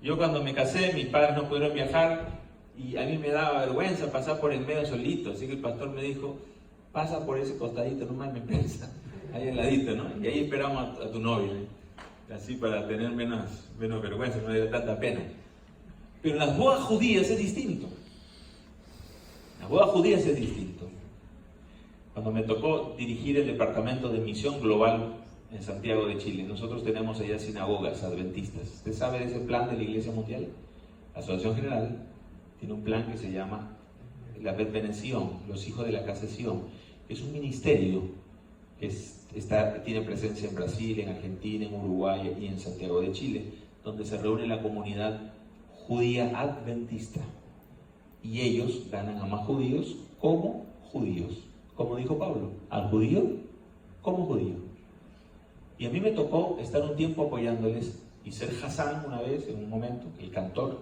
Yo cuando me casé, mis padres no pudieron viajar y a mí me daba vergüenza pasar por el medio solito, así que el pastor me dijo, pasa por ese costadito, nomás me pensa, ahí al ladito, ¿no? Y ahí esperamos a tu novio, ¿eh? Así para tener menos vergüenza, no le da tanta pena. Pero en las bodas judías es distinto. Las bodas judías es distinto. Cuando me tocó dirigir el departamento de misión global en Santiago de Chile, nosotros tenemos allá sinagogas adventistas. ¿Usted sabe de ese plan de la Iglesia Mundial? La Asociación General tiene un plan que se llama la Bet Bene Sion, los hijos de la casa de Sion, que es un ministerio que tiene presencia en Brasil, en Argentina, en Uruguay y en Santiago de Chile, donde se reúne la comunidad judía adventista. Y ellos ganan a más judíos como judíos. Como dijo Pablo, al judío como judío. Y a mí me tocó estar un tiempo apoyándoles y ser Hassan una vez, en un momento, el cantor.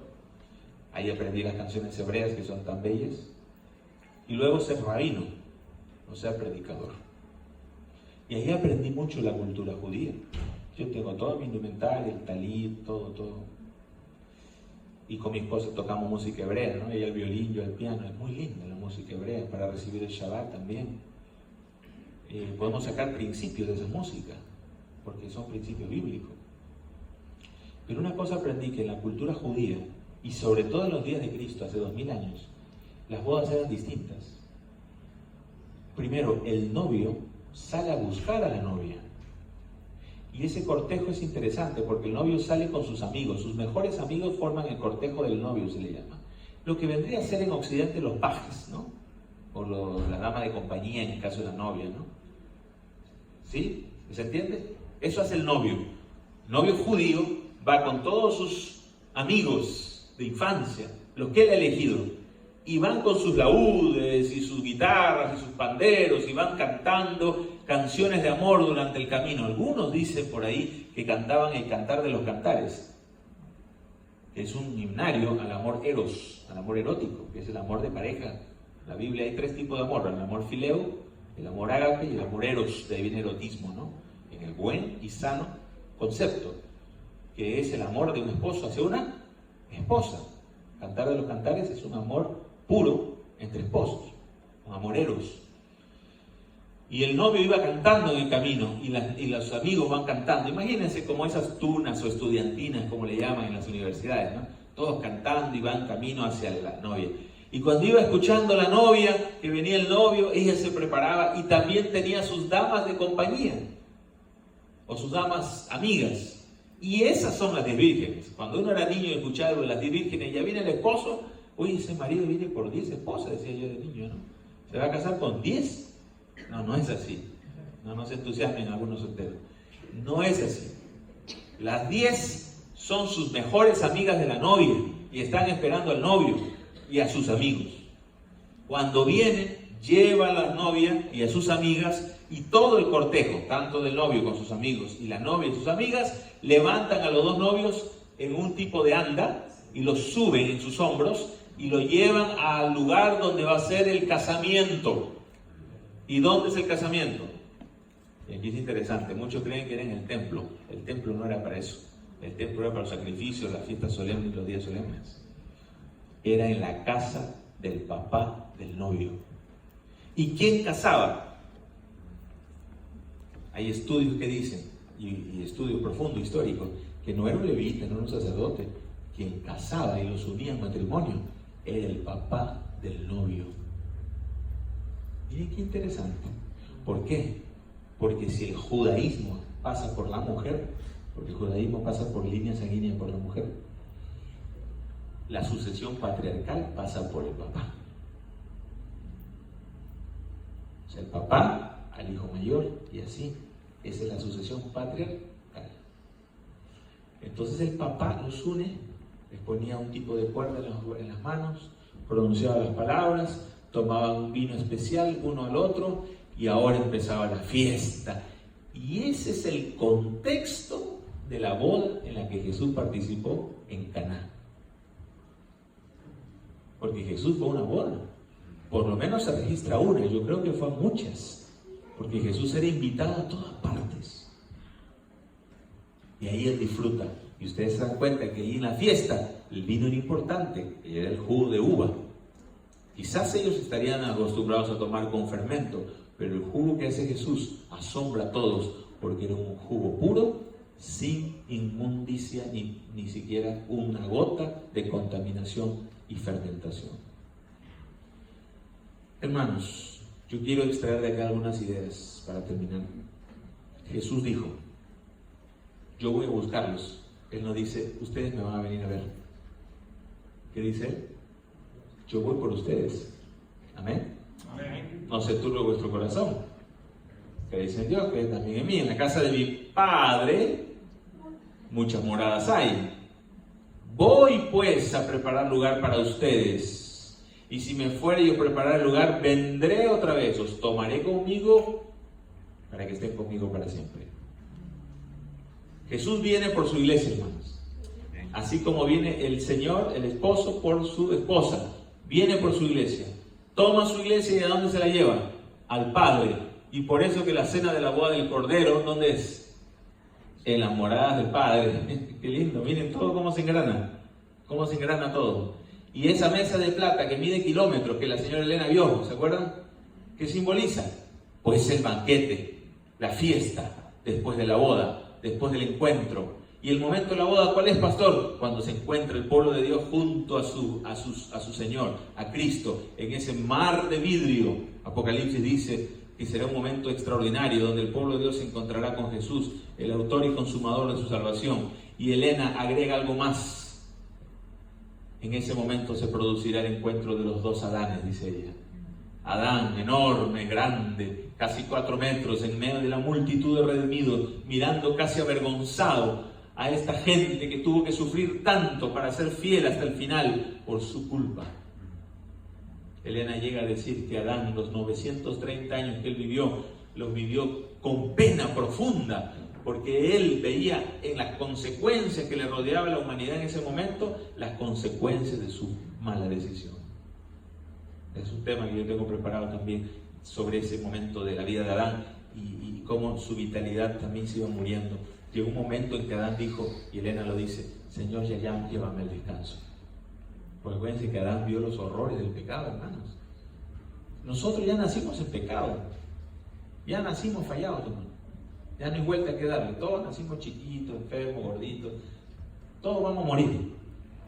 Ahí aprendí las canciones hebreas que son tan bellas. Y luego ser rabino, o sea, predicador. Y ahí aprendí mucho la cultura judía. Yo tengo toda mi indumentaria, el talit, todo. Y con mi esposa tocamos música hebrea, ¿no? Ella el violín, yo el piano. Es muy linda la música hebrea para recibir el Shabbat también. Podemos sacar principios de esa música, porque son principios bíblicos. Pero una cosa aprendí, que en la cultura judía, y sobre todo en los días de Cristo, hace 2000 años, las bodas eran distintas. Primero, el novio sale a buscar a la novia. Y ese cortejo es interesante porque el novio sale con sus amigos. Sus mejores amigos forman el cortejo del novio, se le llama. Lo que vendría a ser en Occidente los pajes, ¿no? O la dama de compañía en el caso de la novia, ¿no? ¿Sí? ¿Se entiende? Eso hace el novio. El novio judío va con todos sus amigos de infancia, los que él ha elegido, y van con sus laúdes y sus guitarras y sus panderos y van cantando canciones de amor durante el camino. Algunos dicen por ahí que cantaban el cantar de los cantares, que es un himnario al amor eros, al amor erótico, que es el amor de pareja. En la Biblia hay 3 tipos de amor: el amor fileo, el amor ágape y el amor eros. De ahí viene erotismo, ¿no? En el buen y sano concepto, que es el amor de un esposo hacia una esposa. Cantar de los cantares es un amor puro entre esposos, un amor eros. Y el novio iba cantando en el camino y los amigos van cantando. Imagínense como esas tunas o estudiantinas, como le llaman en las universidades, ¿no? Todos cantando y van camino hacia la novia. Y cuando iba escuchando la novia, que venía el novio, ella se preparaba y también tenía sus damas de compañía o sus damas amigas. Y esas son las 10 vírgenes. Cuando uno era niño y escuchaba de las 10 vírgenes, ya viene el esposo. Oye, ese marido viene por 10 esposas, decía yo de niño, ¿no? ¿Se va a casar con 10? No, no es así. No se entusiasmen algunos solteros. No es así. Las 10 son sus mejores amigas de la novia y están esperando al novio y a sus amigos. Cuando vienen, lleva a la novia y a sus amigas, y todo el cortejo, tanto del novio con sus amigos y la novia y sus amigas, levantan a los 2 novios en un tipo de anda y los suben en sus hombros y lo llevan al lugar donde va a ser el casamiento. ¿Y dónde es el casamiento? Y aquí es interesante, muchos creen que era en el templo. El templo no era para eso. El templo era para los sacrificios, las fiestas solemnes y los días solemnes. Era en la casa del papá del novio. ¿Y quién casaba? Hay estudios que dicen, y estudios profundos, históricos, que no era un levita, no era un sacerdote. Quien casaba y los unía en matrimonio era el papá del novio. Miren qué interesante. ¿Por qué? Porque si el judaísmo pasa por la mujer, porque el judaísmo pasa por línea sanguínea por la mujer, la sucesión patriarcal pasa por el papá. O sea, el papá al hijo mayor, y así. Esa es la sucesión patriarcal. Entonces el papá los une, les ponía un tipo de cuerda en las manos, pronunciaba las palabras, tomaban un vino especial uno al otro, y ahora empezaba la fiesta. Y ese es el contexto de la boda en la que Jesús participó en Caná. Porque Jesús fue a una boda. Por lo menos se registra una, yo creo que fue a muchas. Porque Jesús era invitado a todas partes. Y ahí él disfruta. Y ustedes se dan cuenta que ahí en la fiesta el vino era importante, era el jugo de uva. Quizás ellos estarían acostumbrados a tomar con fermento, pero el jugo que hace Jesús asombra a todos, porque era un jugo puro, sin inmundicia, ni siquiera una gota de contaminación y fermentación. Hermanos, yo quiero extraer de acá algunas ideas para terminar. Jesús dijo, yo voy a buscarlos. Él no dice, ustedes me van a venir a ver. ¿Qué dice él? Yo voy por ustedes. Amén. Amén. No se turbe vuestro corazón. Creéis en Dios, creéis también en mí. En la casa de mi Padre muchas moradas hay. Voy pues a preparar lugar para ustedes. Y si me fuere yo a preparar el lugar, vendré otra vez, os tomaré conmigo para que estén conmigo para siempre. Jesús viene por su iglesia, hermanos. Así como viene el Señor, el esposo, por su esposa. Viene por su iglesia. Toma su iglesia y ¿a dónde se la lleva? Al Padre. Y por eso que la cena de la boda del Cordero, ¿dónde es? En las moradas del Padre. Qué lindo, miren todo cómo se engrana. Cómo se engrana todo. Y esa mesa de plata que mide kilómetros, que la señora Elena vio, ¿se acuerdan? ¿Qué simboliza? Pues el banquete, la fiesta, después de la boda, después del encuentro. Y el momento de la boda, ¿cuál es, pastor? Cuando se encuentra el pueblo de Dios junto a su Señor, a Cristo, en ese mar de vidrio. Apocalipsis dice que será un momento extraordinario donde el pueblo de Dios se encontrará con Jesús, el autor y consumador de su salvación. Y Elena agrega algo más. En ese momento se producirá el encuentro de los dos Adanes, dice ella. Adán, enorme, grande, casi 4 metros, en medio de la multitud de redimidos, mirando casi avergonzado a esta gente que tuvo que sufrir tanto para ser fiel hasta el final por su culpa. Elena llega a decir que Adán, los 930 años que él vivió, los vivió con pena profunda, porque él veía en las consecuencias que le rodeaba a la humanidad en ese momento, las consecuencias de su mala decisión. Es un tema que yo tengo preparado también sobre ese momento de la vida de Adán y cómo su vitalidad también se iba muriendo. Llegó un momento en que Adán dijo, y Elena lo dice, Señor, ya llévame al descanso. Porque acuérdense que Adán vio los horrores del pecado, hermanos. Nosotros ya nacimos en pecado, ya nacimos fallados, hermano. Ya no hay vuelta que darle, todos nacimos chiquitos, enfermos, gorditos, todos vamos a morir.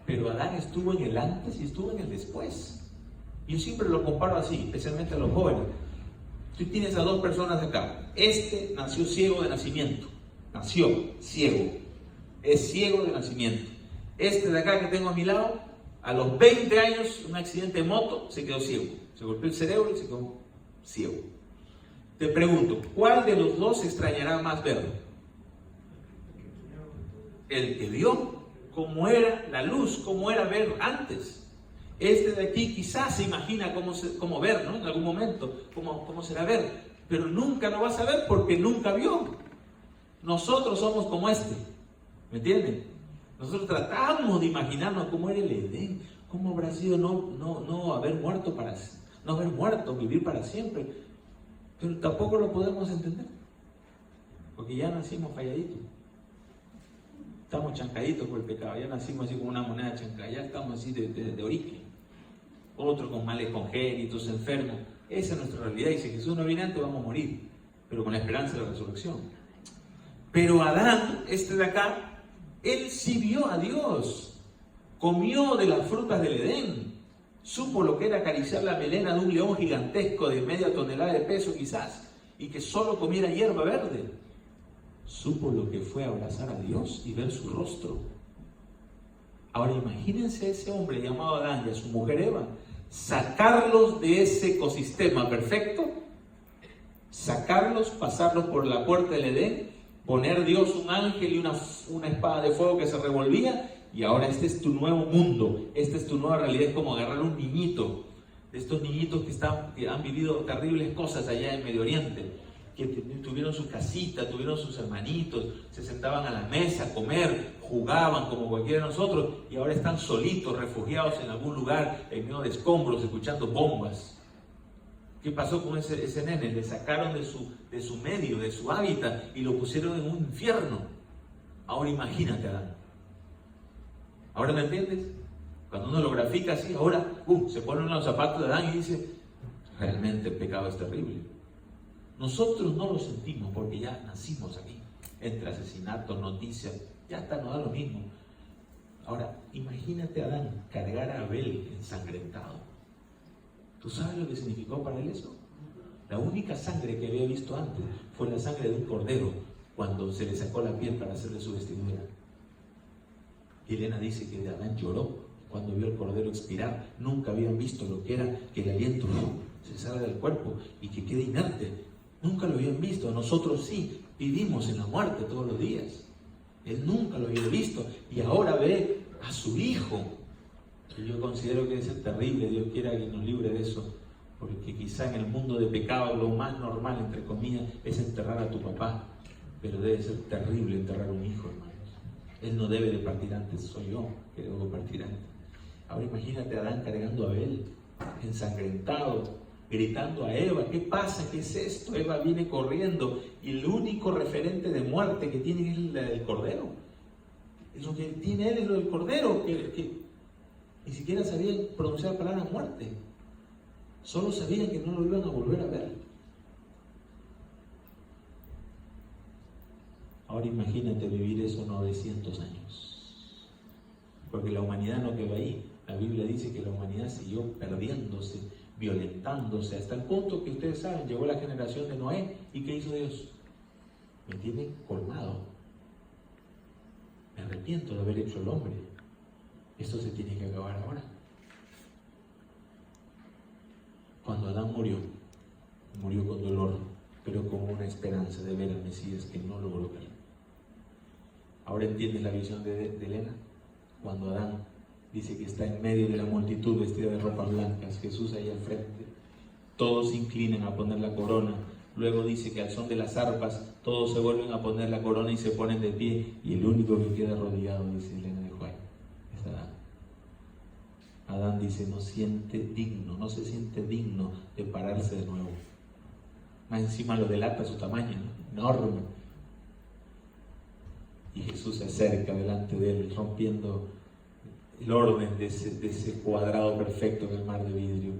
Pero Adán estuvo en el antes y estuvo en el después. Yo siempre lo comparo así, especialmente a los jóvenes. Tú tienes a 2 personas acá. Este nació ciego de nacimiento. Nació ciego. Es ciego de nacimiento. Este de acá que tengo a mi lado, a los 20 años, un accidente de moto, se quedó ciego. Se golpeó el cerebro y se quedó ciego. Te pregunto, ¿cuál de los dos extrañará más verlo? El que vio cómo era la luz, cómo era ver antes. Este de aquí quizás se imagina cómo ver, ¿no? En algún momento, cómo será ver, pero nunca lo vas a ver porque nunca vio. Nosotros somos como este, ¿me entienden? Nosotros tratamos de imaginarnos cómo era el Edén, cómo habrá sido no haber muerto, vivir para siempre, pero tampoco lo podemos entender, porque ya nacimos falladitos. Estamos chancaditos por el pecado, ya nacimos así como una moneda chancada, ya estamos así de origen. Otros con males congénitos, enfermos. Esa es nuestra realidad. Y si Jesús no viene antes, vamos a morir, pero con la esperanza de la resurrección. Pero Adán, este de acá, él sí vio a Dios, comió de las frutas del Edén, supo lo que era acariciar la melena de un león gigantesco de media tonelada de peso quizás, y que solo comiera hierba verde. Supo lo que fue abrazar a Dios y ver su rostro. Ahora imagínense a ese hombre llamado Adán y a su mujer Eva, sacarlos de ese ecosistema perfecto, sacarlos, pasarlos por la puerta del Edén, poner Dios un ángel y una espada de fuego que se revolvía, y ahora este es tu nuevo mundo, esta es tu nueva realidad. Es como agarrar un niñito, de estos niñitos que han vivido terribles cosas allá en Medio Oriente, que tuvieron su casita, tuvieron sus hermanitos, se sentaban a la mesa a comer, jugaban como cualquiera de nosotros, y ahora están solitos, refugiados en algún lugar, en medio de escombros, escuchando bombas. ¿Qué pasó con ese nene? Le sacaron de su medio, de su hábitat, y lo pusieron en un infierno. Ahora imagínate, Adán. ¿Ahora me entiendes? Cuando uno lo grafica así, ahora se ponen los zapatos de Adán y dice, realmente el pecado es terrible. Nosotros no lo sentimos porque ya nacimos aquí, entre asesinatos, noticias, ya hasta nos da lo mismo. Ahora, imagínate a Adán cargar a Abel ensangrentado. ¿Tú sabes lo que significó para él eso? La única sangre que había visto antes fue la sangre de un cordero cuando se le sacó la piel para hacerle su vestidura. Y Elena dice que Adán lloró cuando vio al cordero expirar. Nunca habían visto lo que era que el aliento se salga del cuerpo y que quede inerte. Nunca lo habían visto. Nosotros sí vivimos en la muerte todos los días. Él nunca lo había visto y ahora ve a su hijo. Y yo considero que es terrible. Dios quiera que nos libre de eso, porque quizá en el mundo de pecado lo más normal, entre comillas, es enterrar a tu papá. Pero debe ser terrible enterrar un hijo, hermanos. Él no debe de partir antes, soy yo que debo partir antes. Ahora imagínate a Adán cargando a Abel, ensangrentado, gritando a Eva, ¿qué pasa? ¿Qué es esto? Eva viene corriendo y el único referente de muerte que tiene es la del cordero. Lo que tiene él es lo del cordero, que ni siquiera sabían pronunciar la palabra muerte. Solo sabían que no lo iban a volver a ver. Ahora imagínate vivir eso 900 años. Porque la humanidad no quedó ahí. La Biblia dice que la humanidad siguió perdiéndose, violentándose, hasta el punto que ustedes saben, llegó la generación de Noé. ¿Y qué hizo Dios? Me tiene colmado. Me arrepiento de haber hecho el hombre. Esto se tiene que acabar ahora. Cuando Adán murió con dolor, pero con una esperanza de ver al Mesías que no logró ver. Ahora entiendes la visión de Elena. Cuando Adán dice que está en medio de la multitud vestida de ropas blancas, Jesús ahí al frente, todos se inclinan a poner la corona. Luego dice que al son de las arpas todos se vuelven a poner la corona y se ponen de pie, y el único que queda arrodillado, dice Elena de Juárez, es Adán. Adán dice, no se siente digno de pararse de nuevo. Más encima lo delata su tamaño, ¿no? Enorme. Y Jesús se acerca delante de él, rompiendo el orden de ese cuadrado perfecto en el mar de vidrio,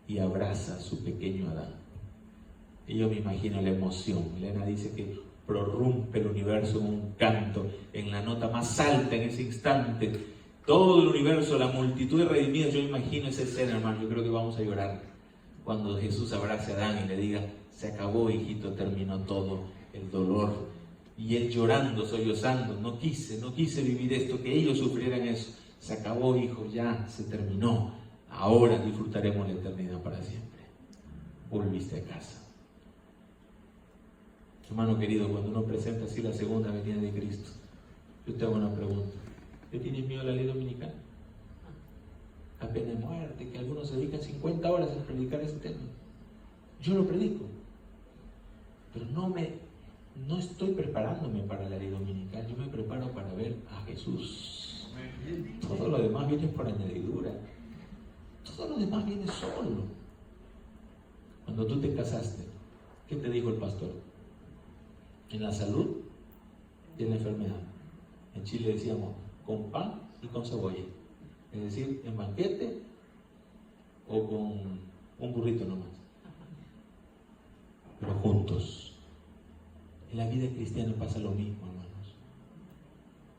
y abraza a su pequeño Adán. Y yo me imagino la emoción. Elena dice que prorrumpe el universo en un canto, en la nota más alta en ese instante. Todo el universo, la multitud de redimidos, yo imagino esa escena, hermano. Yo creo que vamos a llorar cuando Jesús abrace a Adán y le diga, se acabó, hijito, terminó todo, el dolor. Y él llorando, sollozando, no quise vivir esto, que ellos sufrieran eso. Se acabó, hijo, ya se terminó. Ahora disfrutaremos la eternidad para siempre. Volviste a casa. Hermano querido, cuando uno presenta así la segunda venida de Cristo, yo te hago una pregunta. ¿Qué tienes miedo a la ley dominical? A pena de muerte, que algunos se dedican 50 horas a predicar ese tema. Yo lo predico, pero no estoy preparándome para la ley dominical, yo me preparo para ver a Jesús. Todo lo demás viene por añadidura. Todo lo demás viene solo. Cuando tú te casaste, ¿qué te dijo el pastor? En la salud y en la enfermedad. En Chile decíamos, con pan y con cebolla. Es decir, en banquete o con un burrito nomás. Pero juntos. En la vida cristiana pasa lo mismo, hermanos.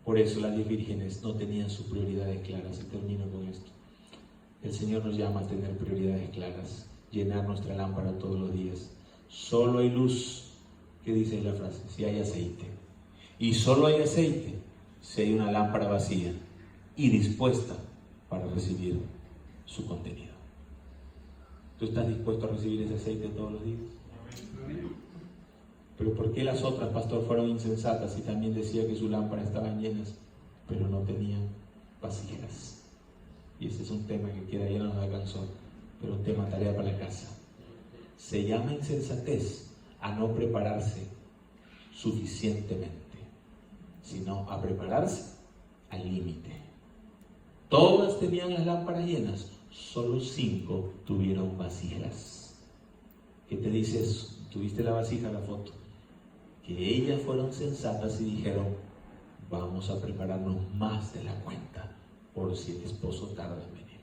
Por eso las 10 vírgenes no tenían sus prioridades claras. Y termino con esto. El Señor nos llama a tener prioridades claras, llenar nuestra lámpara todos los días. Solo hay luz, ¿qué dice la frase? Si hay aceite. Y solo hay aceite si hay una lámpara vacía y dispuesta para recibir su contenido. ¿Tú estás dispuesto a recibir ese aceite todos los días? Pero ¿por qué las otras, pastor, fueron insensatas y también decía que sus lámparas estaban llenas, pero no tenían vasijas? Y ese es un tema que queda, ya nos alcanzó, pero un tema tarea para la casa. Se llama insensatez a no prepararse suficientemente, sino a prepararse al límite. Todas tenían las lámparas llenas, solo 5 tuvieron vasijas. ¿Qué te dice eso? ¿Tuviste la vasija, la foto? Que ellas fueron sensatas y dijeron, vamos a prepararnos más de la cuenta, por si el esposo tarda en venir.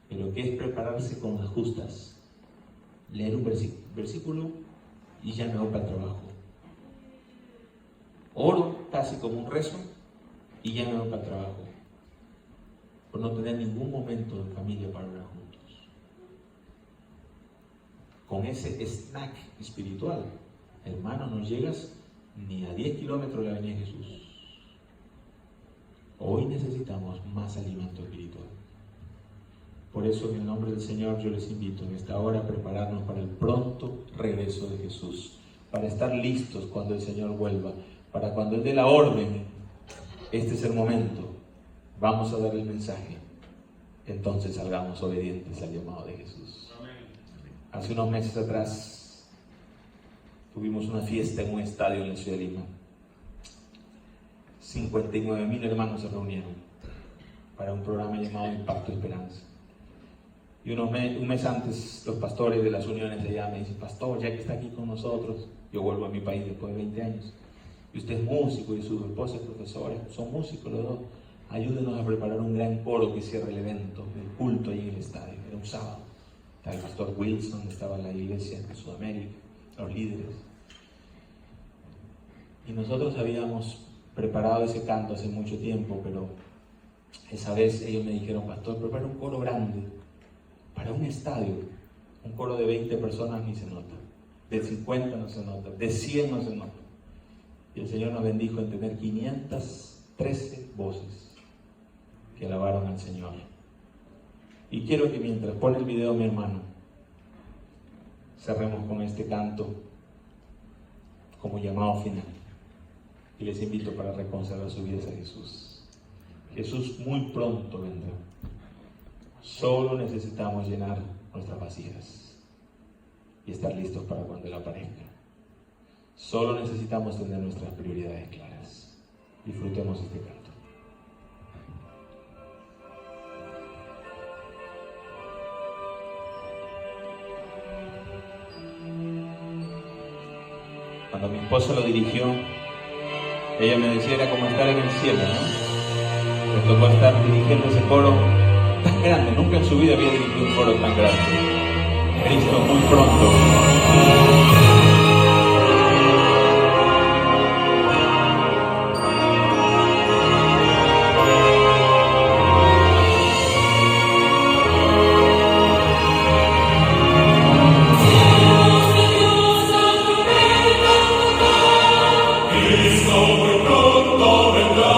Pero ¿qué es prepararse con las justas? Leer un versículo y ya me voy para el trabajo. Oro casi como un rezo y ya me voy para el trabajo. Por no tener ningún momento de familia para orar juntos. Con ese snack espiritual, hermano, no llegas ni a 10 kilómetros de la avenida Jesús. Hoy necesitamos más alimento espiritual. Por eso, en el nombre del Señor, yo les invito en esta hora a prepararnos para el pronto regreso de Jesús, para estar listos cuando el Señor vuelva, para cuando Él dé la orden. Este es el momento. Vamos a dar el mensaje. Entonces salgamos obedientes al llamado de Jesús. Hace unos meses atrás, Tuvimos una fiesta en un estadio en la ciudad de Lima. 59.000 hermanos se reunieron para un programa llamado Impacto Esperanza. Y un mes antes, los pastores de las uniones de allá me dicen: pastor, ya que está aquí con nosotros, yo vuelvo a mi país después de 20 años, y usted es músico y su esposa es profesora, son músicos los dos, ayúdenos a preparar un gran coro que cierre el evento, el culto ahí en el estadio. Era un sábado. Estaba el pastor Wilson, estaba la iglesia en Sudamérica, los líderes. Y nosotros habíamos preparado ese canto hace mucho tiempo, pero esa vez ellos me dijeron: pastor, prepara un coro grande para un estadio. Un coro de 20 personas ni se nota, de 50 no se nota, de 100 no se nota. Y el Señor nos bendijo en tener 513 voces que alabaron al Señor. Y quiero que mientras pone el video mi hermano, cerremos con este canto como llamado final. Y les invito para reconciliar sus vidas a Jesús. Jesús muy pronto vendrá. Solo necesitamos llenar nuestras vacías y estar listos para cuando Él aparezca. Solo necesitamos tener nuestras prioridades claras. Disfrutemos este canto. Cuando mi esposa lo dirigió, ella me decía: era como estar en el cielo, ¿no? Me tocó estar dirigiendo ese coro tan grande. Nunca en su vida había dirigido un coro tan grande. Cristo muy pronto. Cristo muy pronto vendrá.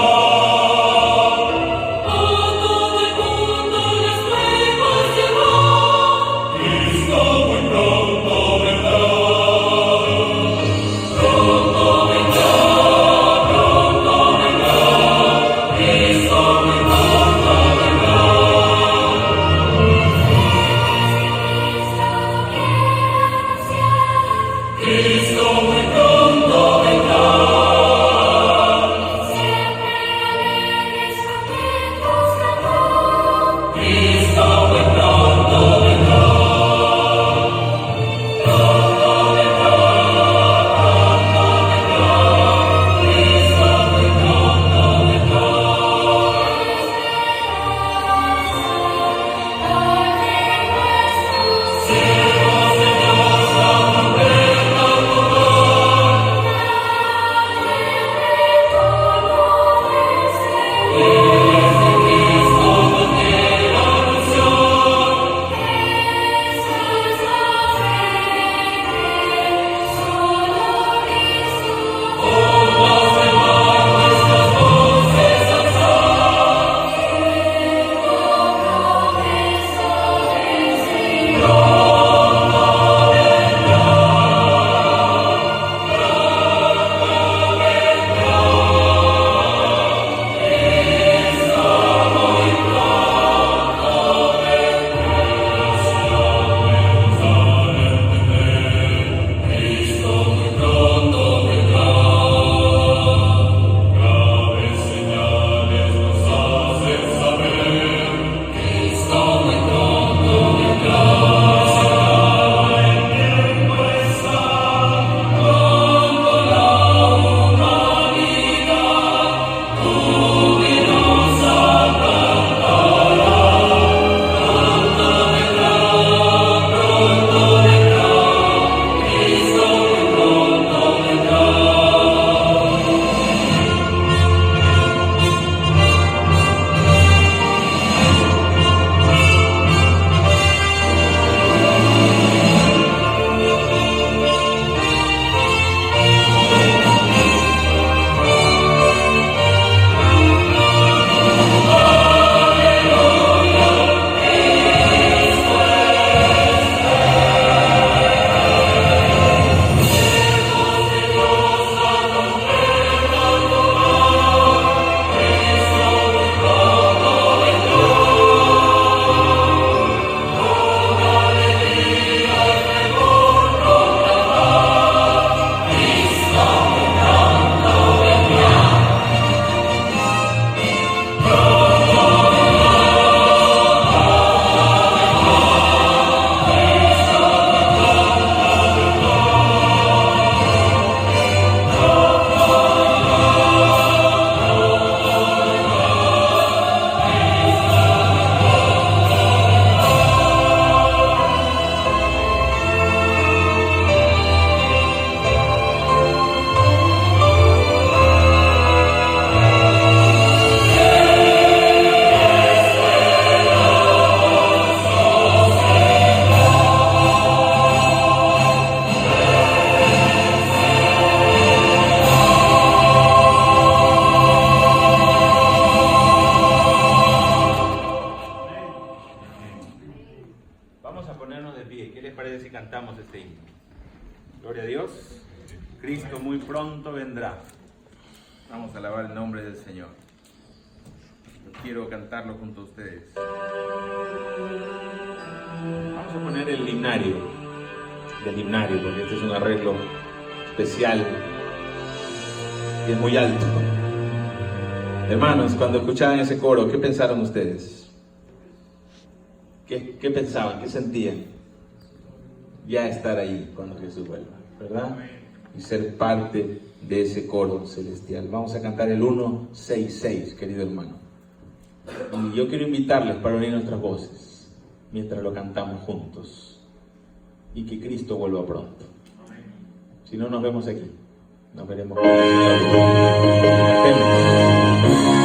Vamos a ponernos de pie. ¿Qué les parece si cantamos este himno? Gloria a Dios. Cristo muy pronto vendrá. Vamos a alabar el nombre del Señor. Yo quiero cantarlo junto a ustedes. Vamos a poner el himnario. Del himnario, porque este es un arreglo especial y es muy alto. Hermanos, cuando escuchaban ese coro, ¿qué pensaron ustedes? ¿Qué pensaban? ¿Qué sentían? Ya estar ahí cuando Jesús vuelva, ¿verdad? Y ser parte de ese coro celestial. Vamos a cantar el 166, querido hermano. Y yo quiero invitarles para unir nuestras voces mientras lo cantamos juntos. Y que Cristo vuelva pronto. Si no nos vemos aquí, nos veremos con el Señor.